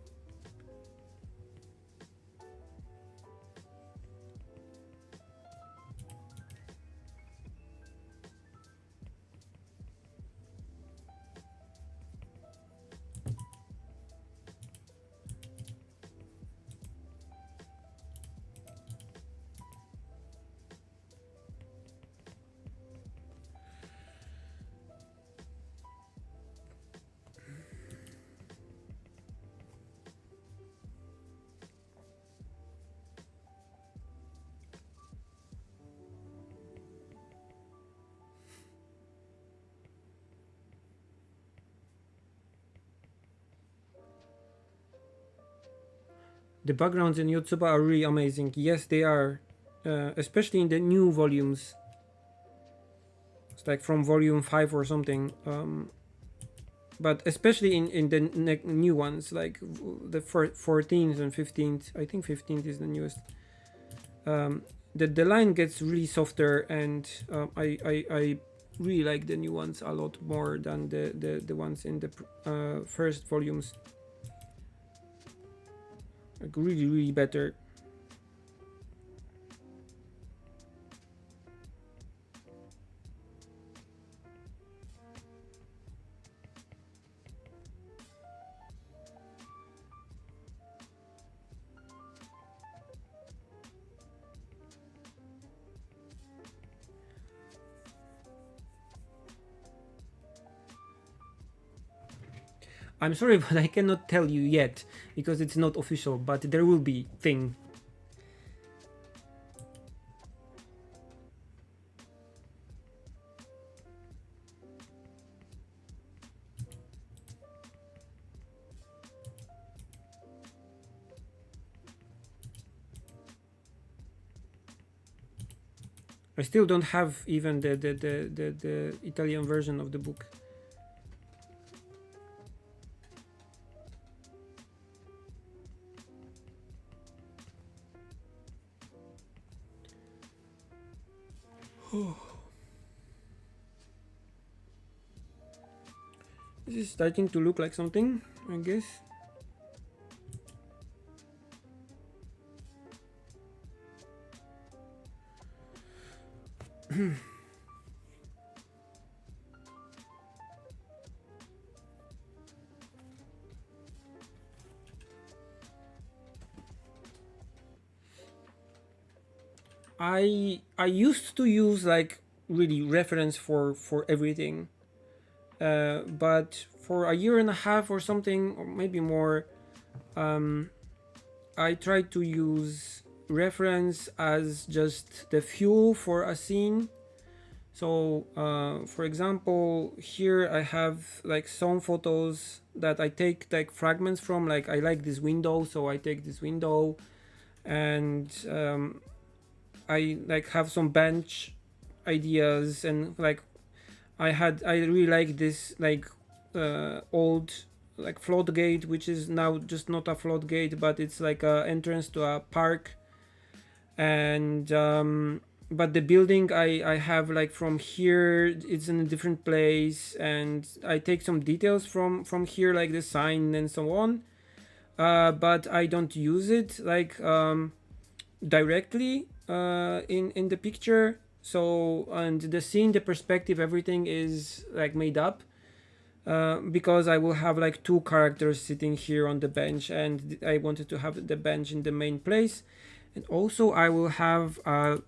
Speaker 1: the backgrounds in Yotsuba are really amazing. Yes, they are, especially in the new volumes. It's like from volume 5 or something. But especially in the new ones, like the 14th and 15th. I think 15th is the newest. The line gets really softer, and I really like the new ones a lot more than the ones in the first volumes. Like really better. I'm sorry, but I cannot tell you yet because it's not official, but there will be thing. I still don't have even the Italian version of the book. This is starting to look like something, I guess. I used to use like really reference for everything, but for a year and a half or something, or maybe more, I tried to use reference as just the fuel for a scene. So for example, here I have like some photos that I take like fragments from, like I like this window, so I take this window, and I like have some bench ideas, and like I really like this like old like float gate, which is now just not a float gate, but it's like a entrance to a park. And but the building I have like from here, it's in a different place, and I take some details from here, like the sign and so on, but I don't use it like directly in the picture. So, and the scene, the perspective, everything is like made up, because I will have like two characters sitting here on the bench, and I wanted to have the bench in the main place. And also I will have how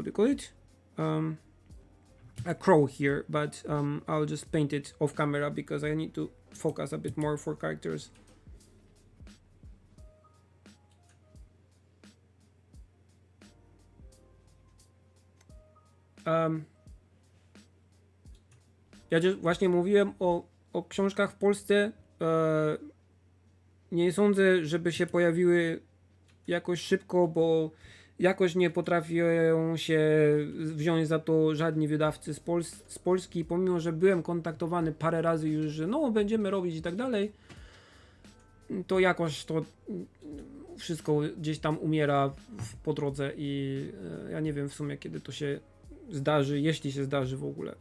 Speaker 1: do you call it, a crow here, but I'll just paint it off camera because I need to focus a bit more for characters. Ja właśnie mówiłem o książkach w Polsce. Nie sądzę, żeby się pojawiły jakoś szybko, bo jakoś nie potrafią się wziąć za to żadni wydawcy z Polski, pomimo że byłem kontaktowany parę razy już, że no będziemy robić i tak dalej, to jakoś to wszystko gdzieś tam umiera po drodze i ja nie wiem w sumie kiedy to się zdarzy, jeśli się zdarzy w ogóle.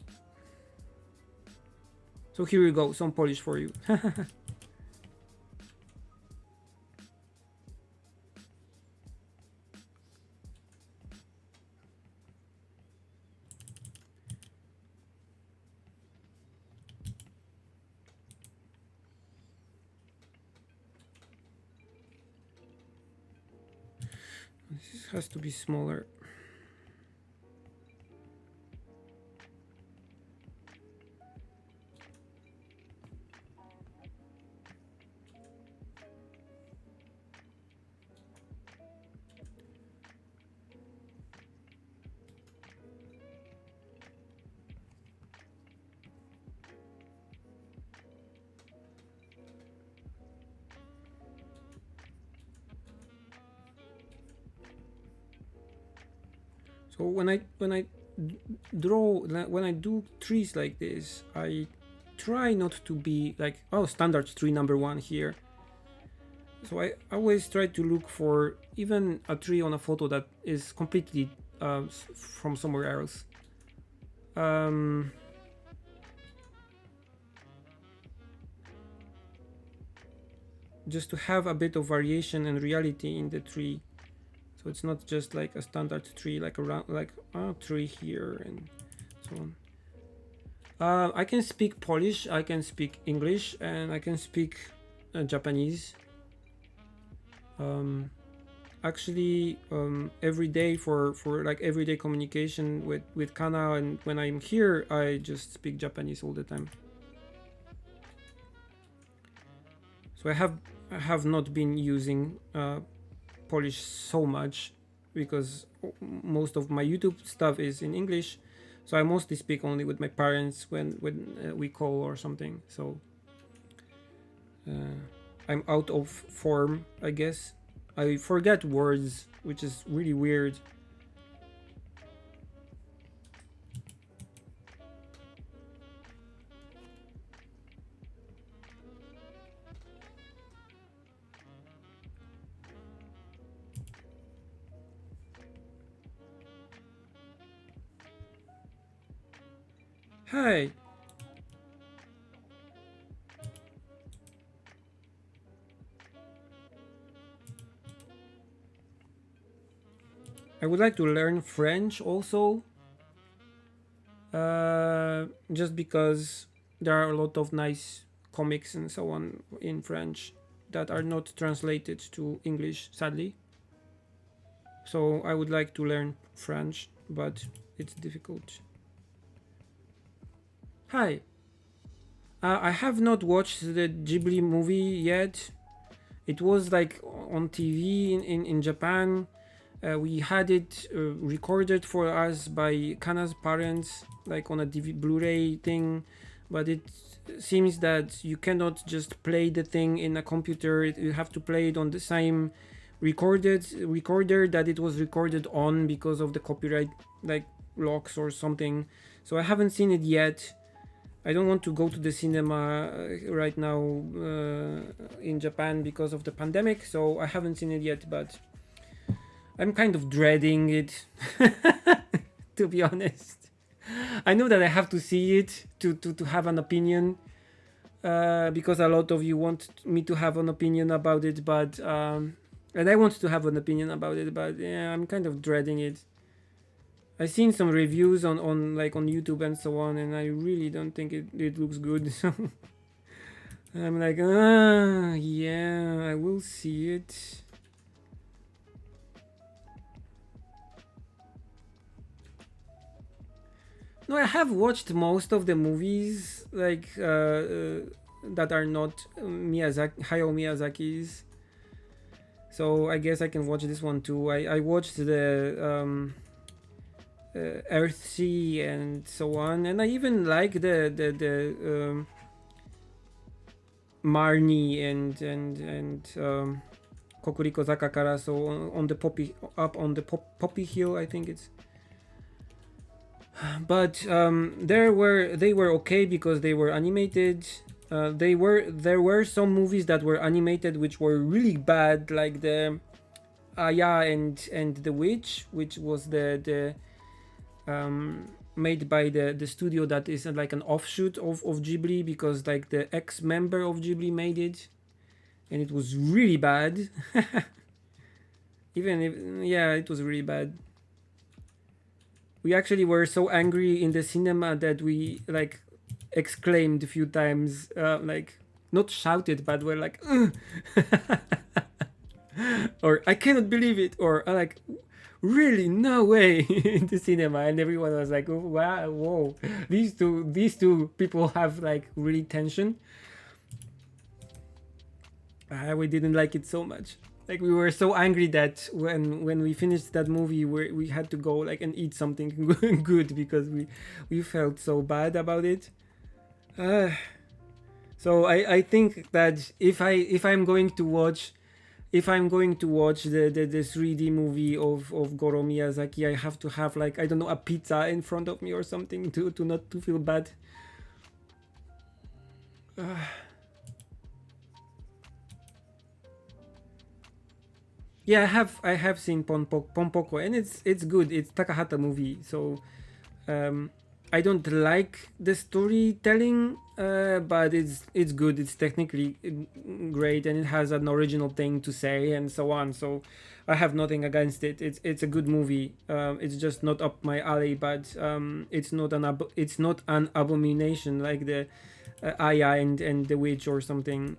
Speaker 1: So here we go, some Polish for you. This has to be smaller. So when I draw, when I do trees like this, I try not to be like, oh, standard tree number 1 here. So I always try to look for even a tree on a photo that is completely from somewhere else. Just to have a bit of variation and reality in the tree. So it's not just like a standard tree, like around like a tree here and so on. I can speak Polish, I can speak English, and I can speak Japanese. Actually, every day for like everyday communication with Kana, and when I'm here, I just speak Japanese all the time. So I have not been using Polish so much because most of my YouTube stuff is in English, so I mostly speak only with my parents when we call or something. So I'm out of form, I guess. I forget words, which is really weird. Hi. I would like to learn French also, just because there are a lot of nice comics and so on in French that are not translated to English, sadly. So I would like to learn French, but it's difficult. Hi. I have not watched the Ghibli movie yet. It was like on TV in Japan. We had it recorded for us by Kana's parents, like on a Blu-ray thing, but it seems that you cannot just play the thing in a computer. You have to play it on the same recorder that it was recorded on because of the copyright like locks or something. So I haven't seen it yet. I don't want to go to the cinema right now in Japan because of the pandemic, so I haven't seen it yet, but I'm kind of dreading it to be honest. I know that I have to see it to have an opinion, because a lot of you want me to have an opinion about it, but and I want to have an opinion about it, but yeah, I'm kind of dreading it. I've seen some reviews on like on YouTube and so on, and I really don't think it looks good. So I'm like, yeah, I will see it. No, I have watched most of the movies like that are not Hayao Miyazaki's. So I guess I can watch this one too. I watched the Earthsea and so on, and I even like the Marnie and Kokuriko Zakakara. So on the Poppy Hill, I think it's. But they were okay because they were animated. There were some movies that were animated which were really bad, like the Aya and the Witch, which was the made by the studio that is like an offshoot of Ghibli, because like the ex-member of Ghibli made it, and it was really bad. Even if, yeah, it was really bad. We actually were so angry in the cinema that we like exclaimed a few times, like not shouted, but we're like or I cannot believe it, or like really no way in the cinema, and everyone was like, oh, wow, whoa, these two people have like really tension. We didn't like it so much. Like we were so angry that when we finished that movie, we had to go like and eat something good because we felt so bad about it. So I think that if I'm going to watch the 3D movie of Goro Miyazaki, I have to have like, I don't know, a pizza in front of me or something to not to feel bad. Yeah, I have seen Ponpoko, and it's good. It's Takahata movie, so I don't like the storytelling, but it's good. It's technically great, and it has an original thing to say and so on. So I have nothing against it. It's a good movie. It's just not up my alley, but it's not an abomination like the Aya and the Witch or something.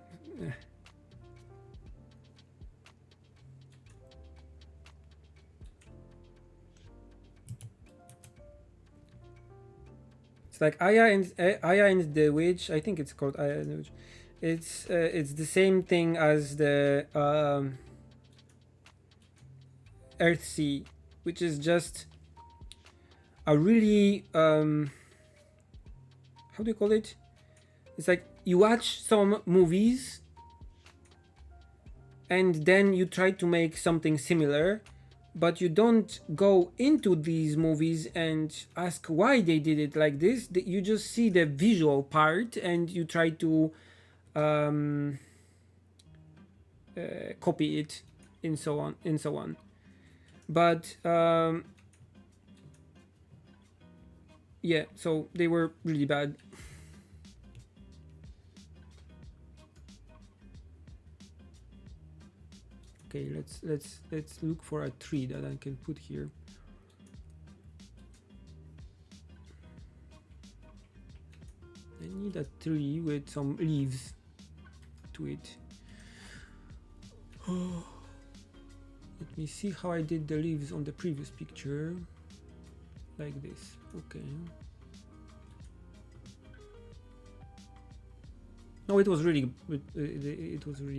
Speaker 1: It's like Aya and the Witch. I think it's called Aya and the Witch. It's the same thing as the Earthsea, which is just a really how do you call it? It's like you watch some movies and then you try to make something similar, but you don't go into these movies and ask why they did it like this. You just see the visual part and you try to copy it and so on. But yeah, so they were really bad. Okay, let's look for a tree that I can put here. I need a tree with some leaves to it. Let me see how I did the leaves on the previous picture. Like this. Okay. No, it was really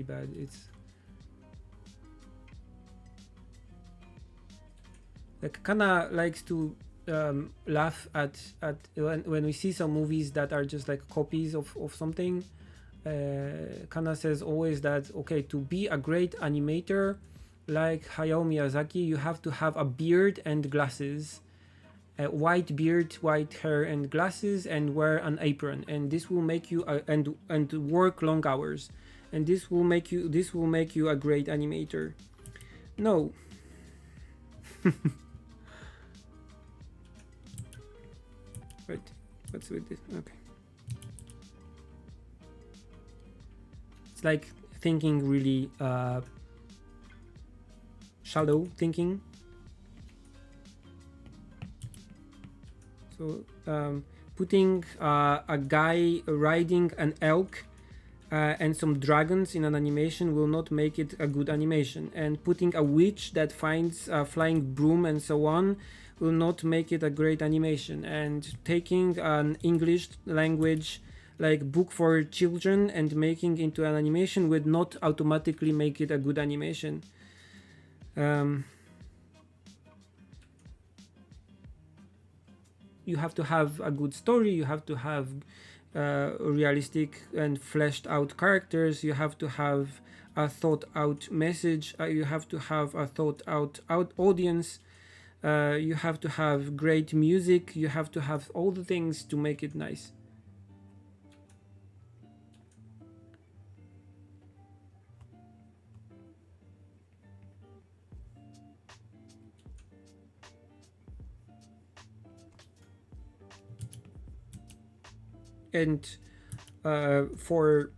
Speaker 1: bad. It's like Kana likes to laugh at when we see some movies that are just like copies of something. Kana says always that, okay, to be a great animator, like Hayao Miyazaki, you have to have a beard and glasses, a white beard, white hair, and glasses, and wear an apron. And this will make you and work long hours, and this will make you a great animator. No. Wait, what's with this? Okay. It's like thinking really shallow thinking. So putting a guy riding an elk and some dragons in an animation will not make it a good animation, and putting a witch that finds a flying broom and so on will not make it a great animation, and taking an English language like book for children and making into an animation would not automatically make it a good animation. You have to have a good story, you have to have realistic and fleshed out characters, you have to have a thought out message, you have to have a thought out audience, you have to have great music, you have to have all the things to make it nice. And for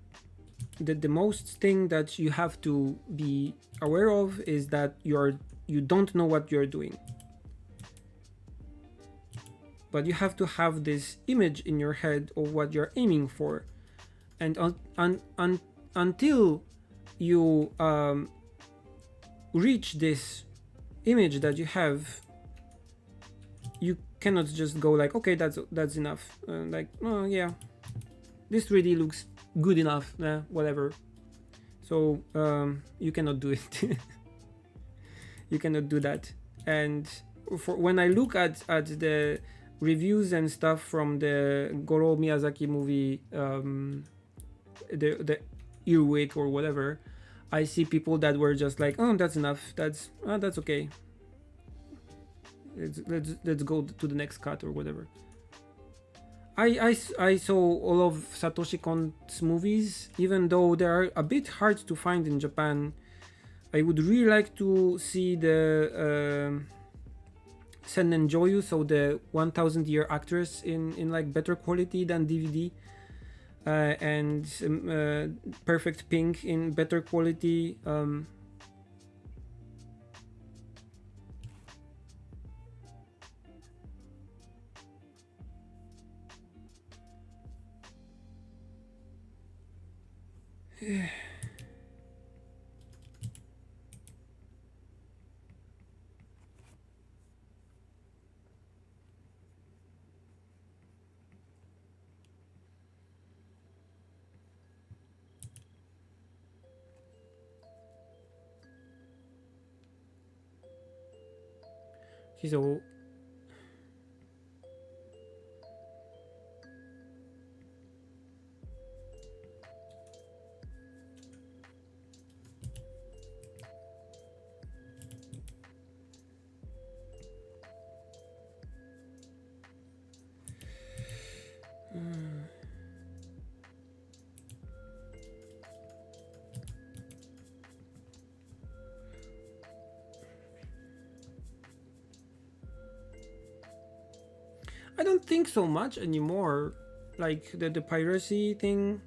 Speaker 1: the most thing that you have to be aware of is that you don't know what you're doing, but you have to have this image in your head of what you're aiming for, and until you reach this image that you have, you cannot just go like, okay, that's enough, like, oh yeah, this really looks good enough, whatever. So you cannot do it. You cannot do that. And for when I look at the reviews and stuff from the Goro Miyazaki movie, the Earwig or whatever, I see people that were just like, oh, that's enough, that's okay, let's go to the next cut or whatever. I saw all of Satoshi Kon's movies, even though they are a bit hard to find in Japan. I would really like to see the Sennen Joyu, so the 1000 Year Actress in like better quality than DVD, and Perfect Pink in better quality. So I don't think so much anymore. Like the piracy thing.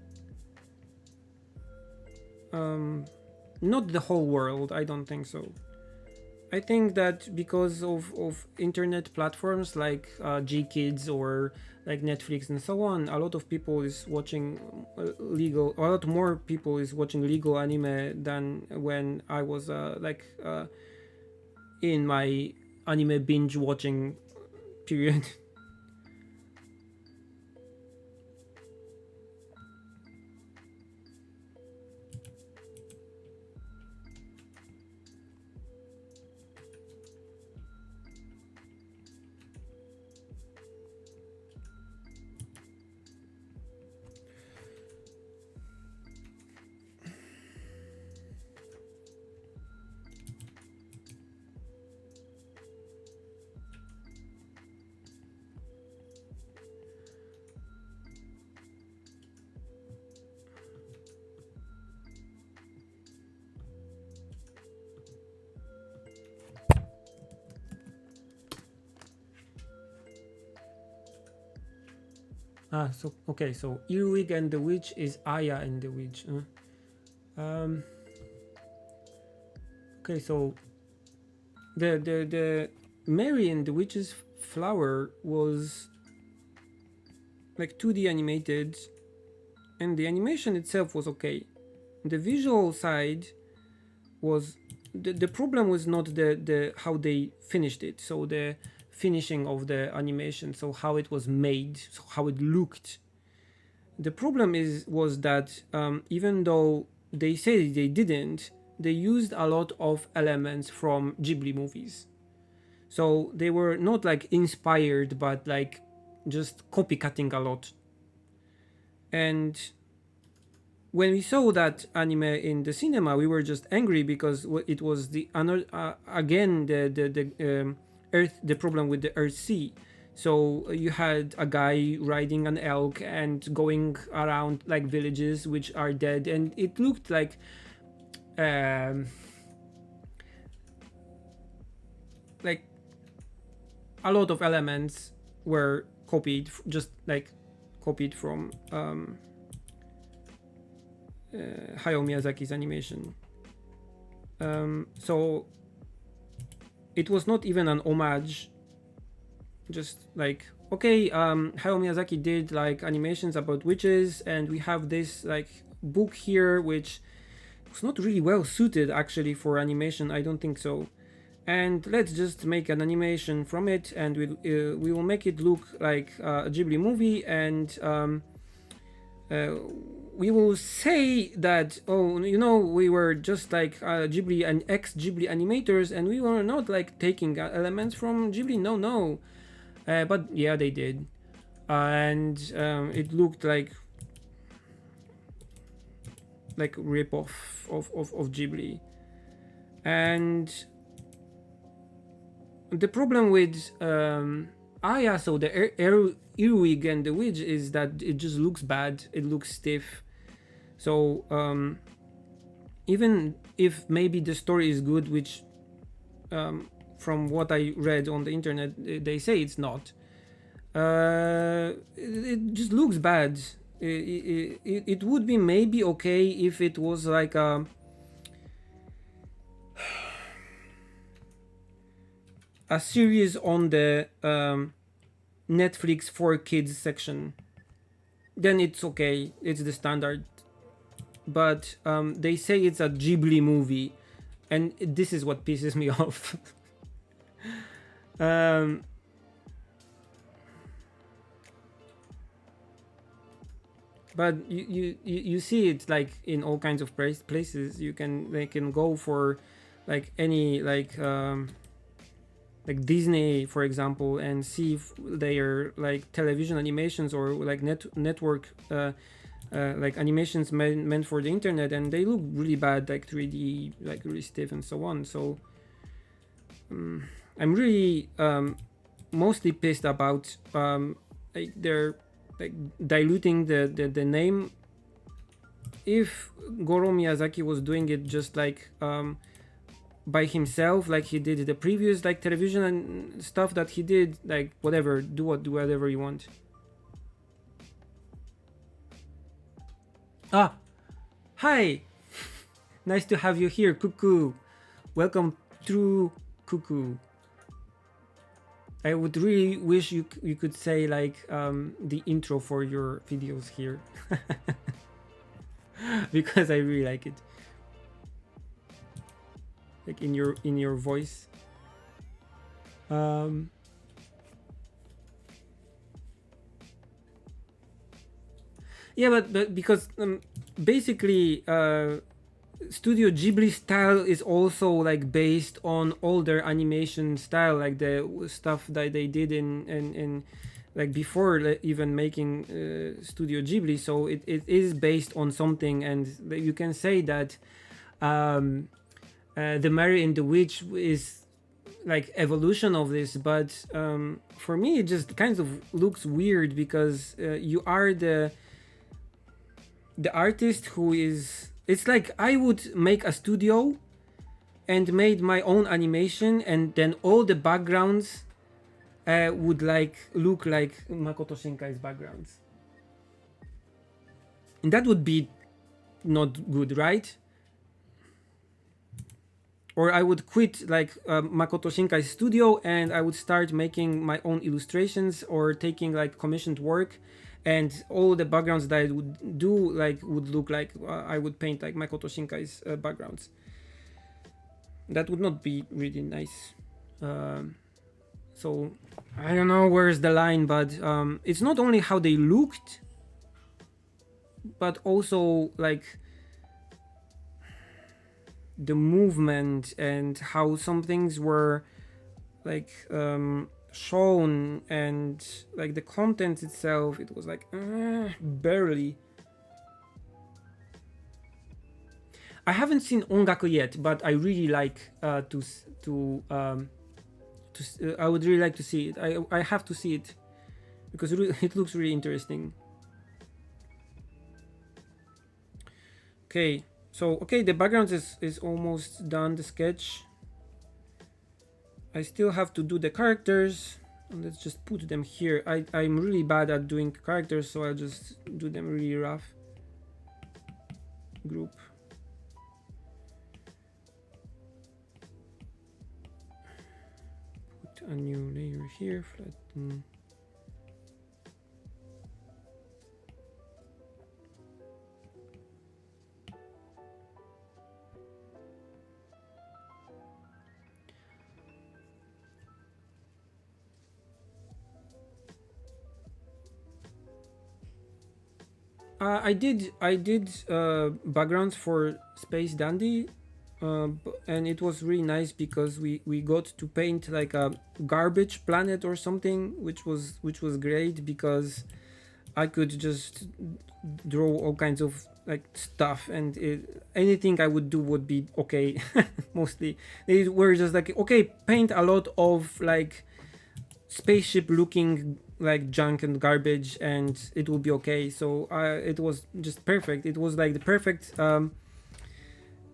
Speaker 1: Not the whole world, I don't think so. I think that because of internet platforms like G-Kids or like Netflix and so on, a lot of people is watching a lot more people is watching legal anime than when I was in my anime binge watching period. So okay, so Earwig and the Witch is Aya and the Witch. Um, okay, so the Mary and the Witch's Flower was like 2D animated, and the animation itself was okay. The visual side was the problem was not the how they finished it, so the finishing of the animation, so how it was made, so how it looked. The problem was that even though they say they didn't, they used a lot of elements from Ghibli movies. So they were not like inspired, but like just copycatting a lot. And when we saw that anime in the cinema, we were just angry because it was the again the Earth, the problem with the Earth Sea. So you had a guy riding an elk and going around like villages which are dead, and it looked like like a lot of elements were copied, just like copied from Hayao Miyazaki's animation. So it was not even an homage. Just like, okay, Hayao Miyazaki did like animations about witches, and we have this like book here which was not really well suited actually for animation. I don't think so. And let's just make an animation from it, and we will make it look like a Ghibli movie, and we will say that, oh, you know, we were just like Ghibli and ex-Ghibli animators, and we were not like taking elements from Ghibli. No. But yeah, they did, and it looked like rip off of Ghibli. And the problem with Aya, so the Earwig and the Witch, is that it just looks bad. It looks stiff. So even if maybe the story is good, which from what I read on the internet, they say it's not. It just looks bad. It would be maybe okay if it was like a series on the Netflix for kids section. Then it's okay. It's the standard. But they say it's a Ghibli movie, and this is what pisses me off. But you see it like in all kinds of places. They can go for like any like Disney, for example, and see if their like television animations or like network like animations meant for the internet, and they look really bad, like 3D, like really stiff and so on. So I'm really mostly pissed about like they're like diluting the name. If Goro Miyazaki was doing it just like by himself, like he did the previous like television and stuff that he did, like whatever, do whatever you want. Hi. Nice to have you here, Cuckoo. Welcome through, Cuckoo. I would really wish you could say like the intro for your videos here. Because I really like it, like in your voice. Yeah, but because basically Studio Ghibli style is also like based on older animation style, like the stuff that they did in like before even making Studio Ghibli. So it is based on something, and you can say that the Mary and the Witch is like evolution of this. But for me, it just kind of looks weird because you are the artist who is. It's like I would make a studio and made my own animation, and then all the backgrounds would like look like Makoto Shinkai's backgrounds. And that would be not good, right? Or I would quit like Makoto Shinkai's studio and I would start making my own illustrations or taking like commissioned work, and all the backgrounds that I would do like would look like I would paint like Makoto Shinkai's backgrounds. That would not be really nice. So I don't know where's the line, but it's not only how they looked, but also like the movement and how some things were like shown, and like the content itself, it was like barely. I haven't seen Ongaku yet, but I really like I would really like to see it. I have to see it because it looks really interesting. Okay, so okay, the background is almost done, the sketch. I still have to do the characters. Let's just put them here. I'm really bad at doing characters, so I'll just do them really rough. Group. Put a new layer here, flatten. I did backgrounds for Space Dandy, and it was really nice because we got to paint like a garbage planet or something, which was great because I could just draw all kinds of like stuff, and anything I would do would be okay. Mostly they were just like, okay, paint a lot of like spaceship looking like junk and garbage and it will be okay. So it was just perfect. It was like the perfect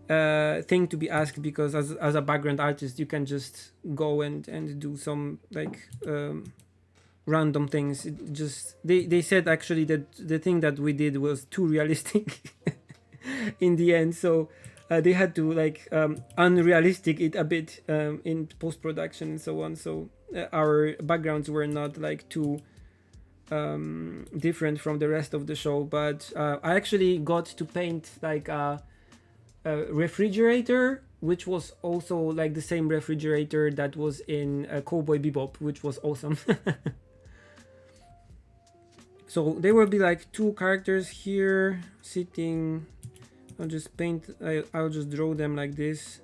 Speaker 1: thing to be asked, because as a background artist you can just go and do some like random things. It just they said actually that the thing that we did was too realistic in the end, so they had to like unrealistic it a bit in post-production and so on. So our backgrounds were not like too different from the rest of the show, but I actually got to paint like a refrigerator, which was also like the same refrigerator that was in Cowboy Bebop, which was awesome. So there will be like two characters here sitting. I'll just paint, I'll just draw them like this,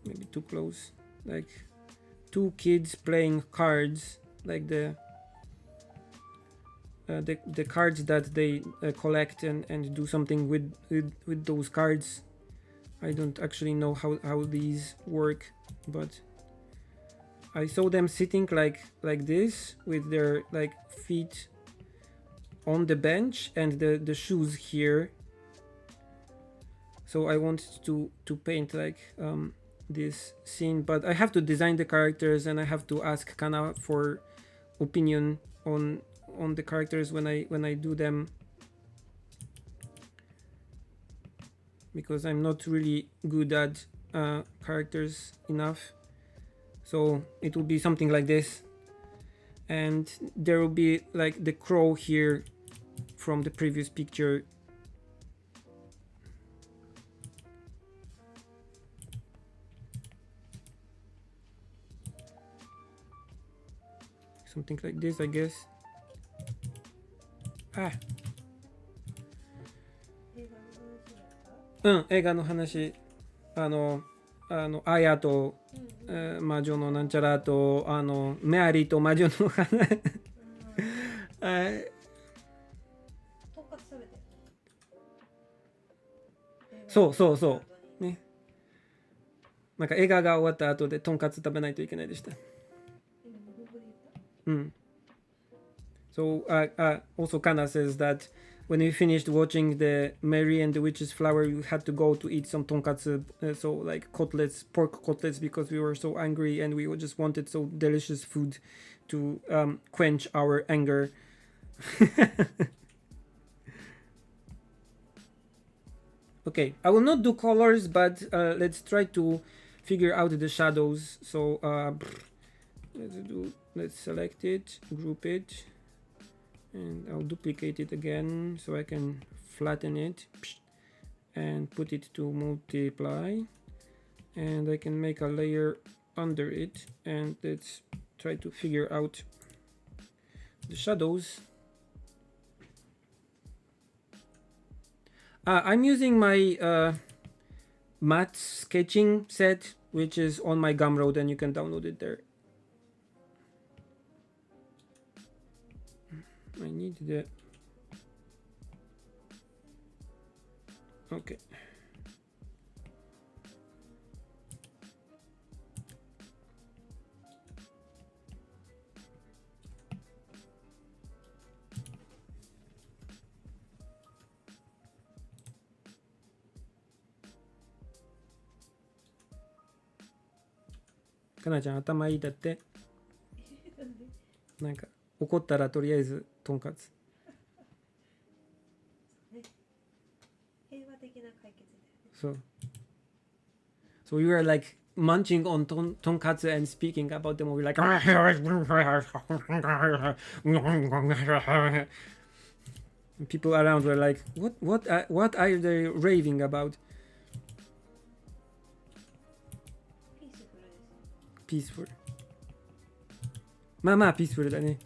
Speaker 1: maybe too close, like two kids playing cards, like the cards that they collect and do something with those cards. I don't actually know how these work, but I saw them sitting like this with their like feet on the bench and the shoes here. So I wanted to paint like this scene, but I have to design the characters and I have to ask Kana for opinion on the characters when I do them, because I'm not really good at characters enough. So it will be something like this, and there will be like the crow here from the previous picture. Something like this, I guess.うん、映画の話、アヤと、魔女のなんちゃらと、メアリーと魔女の話。そうそうそうね。なんか映画が終わった後でとんかつ食べないといけないでした。So also Kana says that when we finished watching the Mary and the Witch's Flower, we had to go to eat some tonkatsu, so like cutlets, pork cutlets, because we were so angry and we just wanted so delicious food to quench our anger. Okay, I will not do colors, but let's try to figure out the shadows. So let's select it, group it, and I'll duplicate it again so I can flatten it and put it to multiply, and I can make a layer under it, and let's try to figure out the shadows. I'm using my matte sketching set, which is on my Gumroad, and you can download it there. I need the... Okay.かなちゃん頭いいだって。なんか怒ったらとりあえずとんかつ。平和的な解決だよね。So you are like munching on tonkatsu and speaking about the movie like people around were like what are they raving about? Peaceful. まあまあピースフルだね。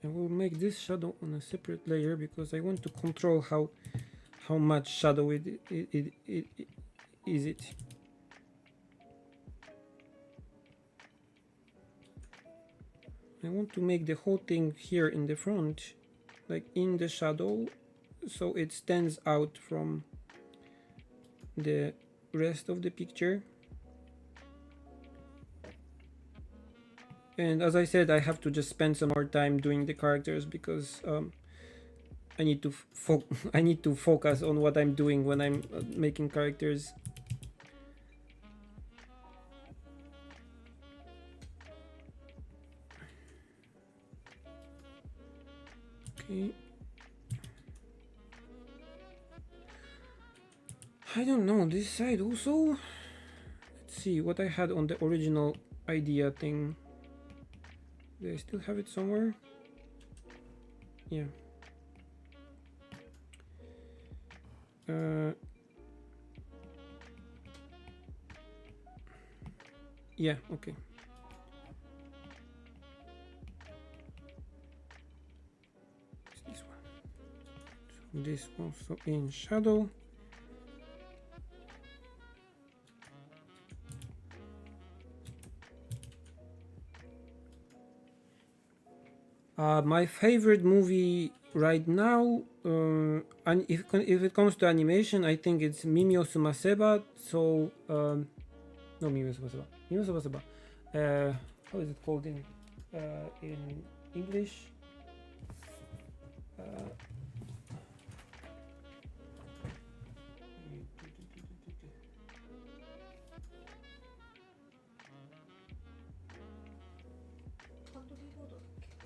Speaker 1: I will make this shadow on a separate layer because I want to control how much shadow it is it. I want to make the whole thing here in the front, like in the shadow, so it stands out from the rest of the picture. And as I said, I have to just spend some more time doing the characters because I need to focus on what I'm doing when I'm making characters. Okay. I don't know, this side also. Let's see what I had on the original idea thing. Do I still have it somewhere? Yeah. Yeah, okay. It's this one. So this also in shadow. My favorite movie right now, and if it comes to animation, I think it's Mimi o Sumaseba. So, no, Mimi o Sumaseba. Mimi o Sumaseba. How is it called in English?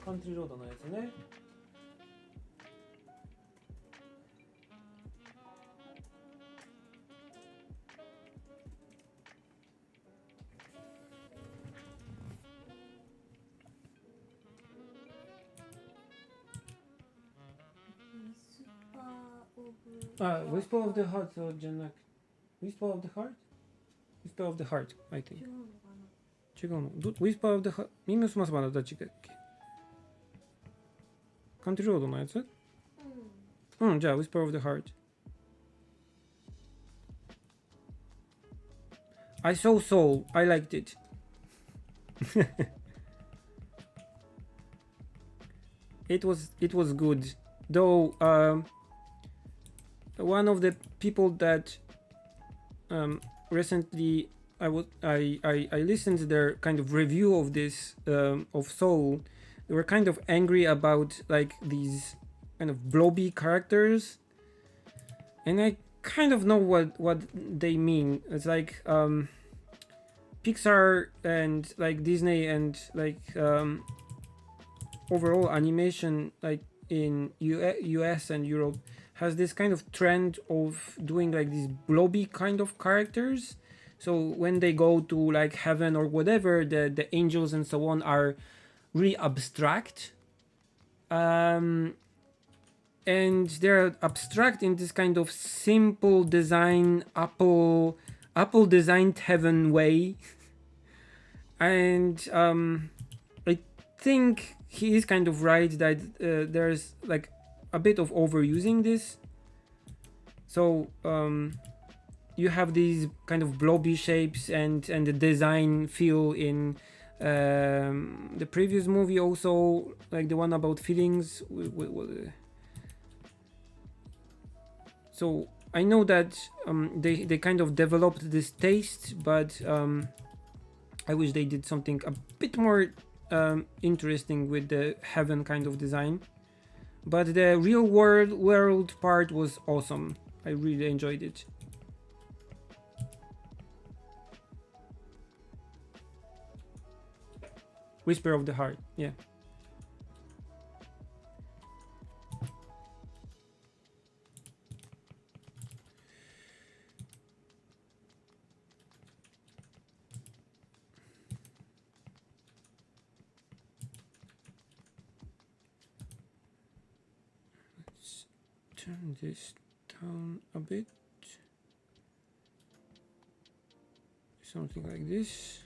Speaker 1: Country Road のやつね。Whisper of the Heart じゃなく Whisper of the Heart? Whisper of the Heart, I think. 違うの。Whisper of the Heart 耳をすませばのどっちだっけ？カントリーロードのやつ？うん、じゃあ Whisper of the Heart. I saw Soul. I liked it. It was good. Though one of the people that recently I listened to their kind of review of this of Soul. They were kind of angry about like these kind of blobby characters, and I kind of know what they mean. It's like Pixar and like Disney and like overall animation like in US and Europe has this kind of trend of doing like these blobby kind of characters. So when they go to like heaven or whatever, the angels and so on are really abstract. And they're abstract in this kind of simple design, Apple designed heaven way. And I think he is kind of right that there's like a bit of overusing this. So you have these kind of blobby shapes and the design feel in the previous movie also, like the one about feelings. So I know that they kind of developed this taste, but I wish they did something a bit more interesting with the heaven kind of design. But the real world part was awesome. I really enjoyed it. Whisper of the Heart, yeah. Let's turn this down a bit. Something like this.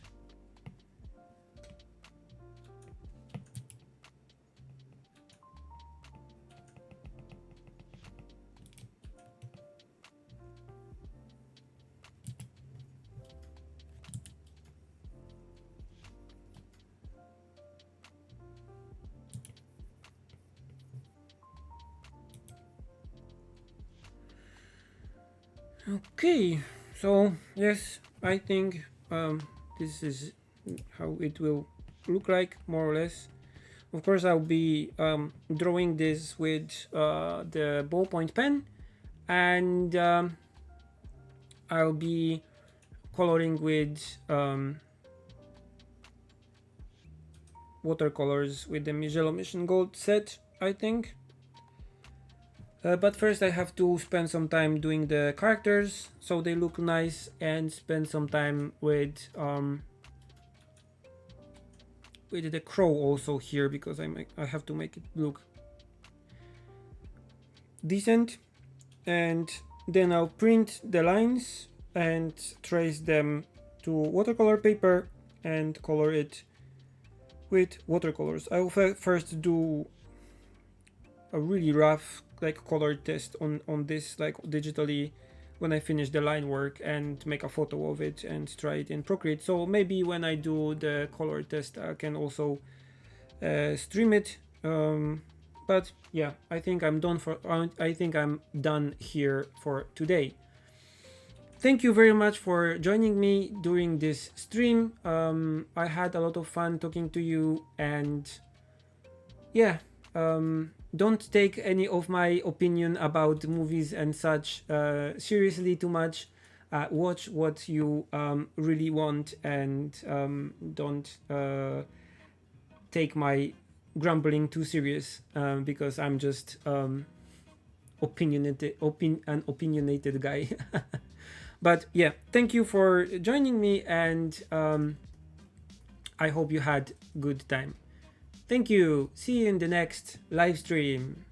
Speaker 1: Okay, so yes, I think this is how it will look like, more or less. Of course, I'll be drawing this with the ballpoint pen, and I'll be coloring with watercolors with the Mijello Mission Gold set, I think. But first I have to spend some time doing the characters so they look nice, and spend some time with the crow also here, because I have to make it look decent. And then I'll print the lines and trace them to watercolor paper and color it with watercolors. I will first do a really rough like color test on this like digitally when I finish the line work, and make a photo of it and try it in Procreate. So maybe when I do the color test I can also stream it. But yeah, I think I'm done here for today. Thank you very much for joining me during this stream. I had a lot of fun talking to you, and yeah, don't take any of my opinion about movies and such seriously too much. Watch what you really want, and don't take my grumbling too serious, because I'm just an opinionated guy. But yeah, thank you for joining me, and I hope you had good time. Thank you. See you in the next live stream.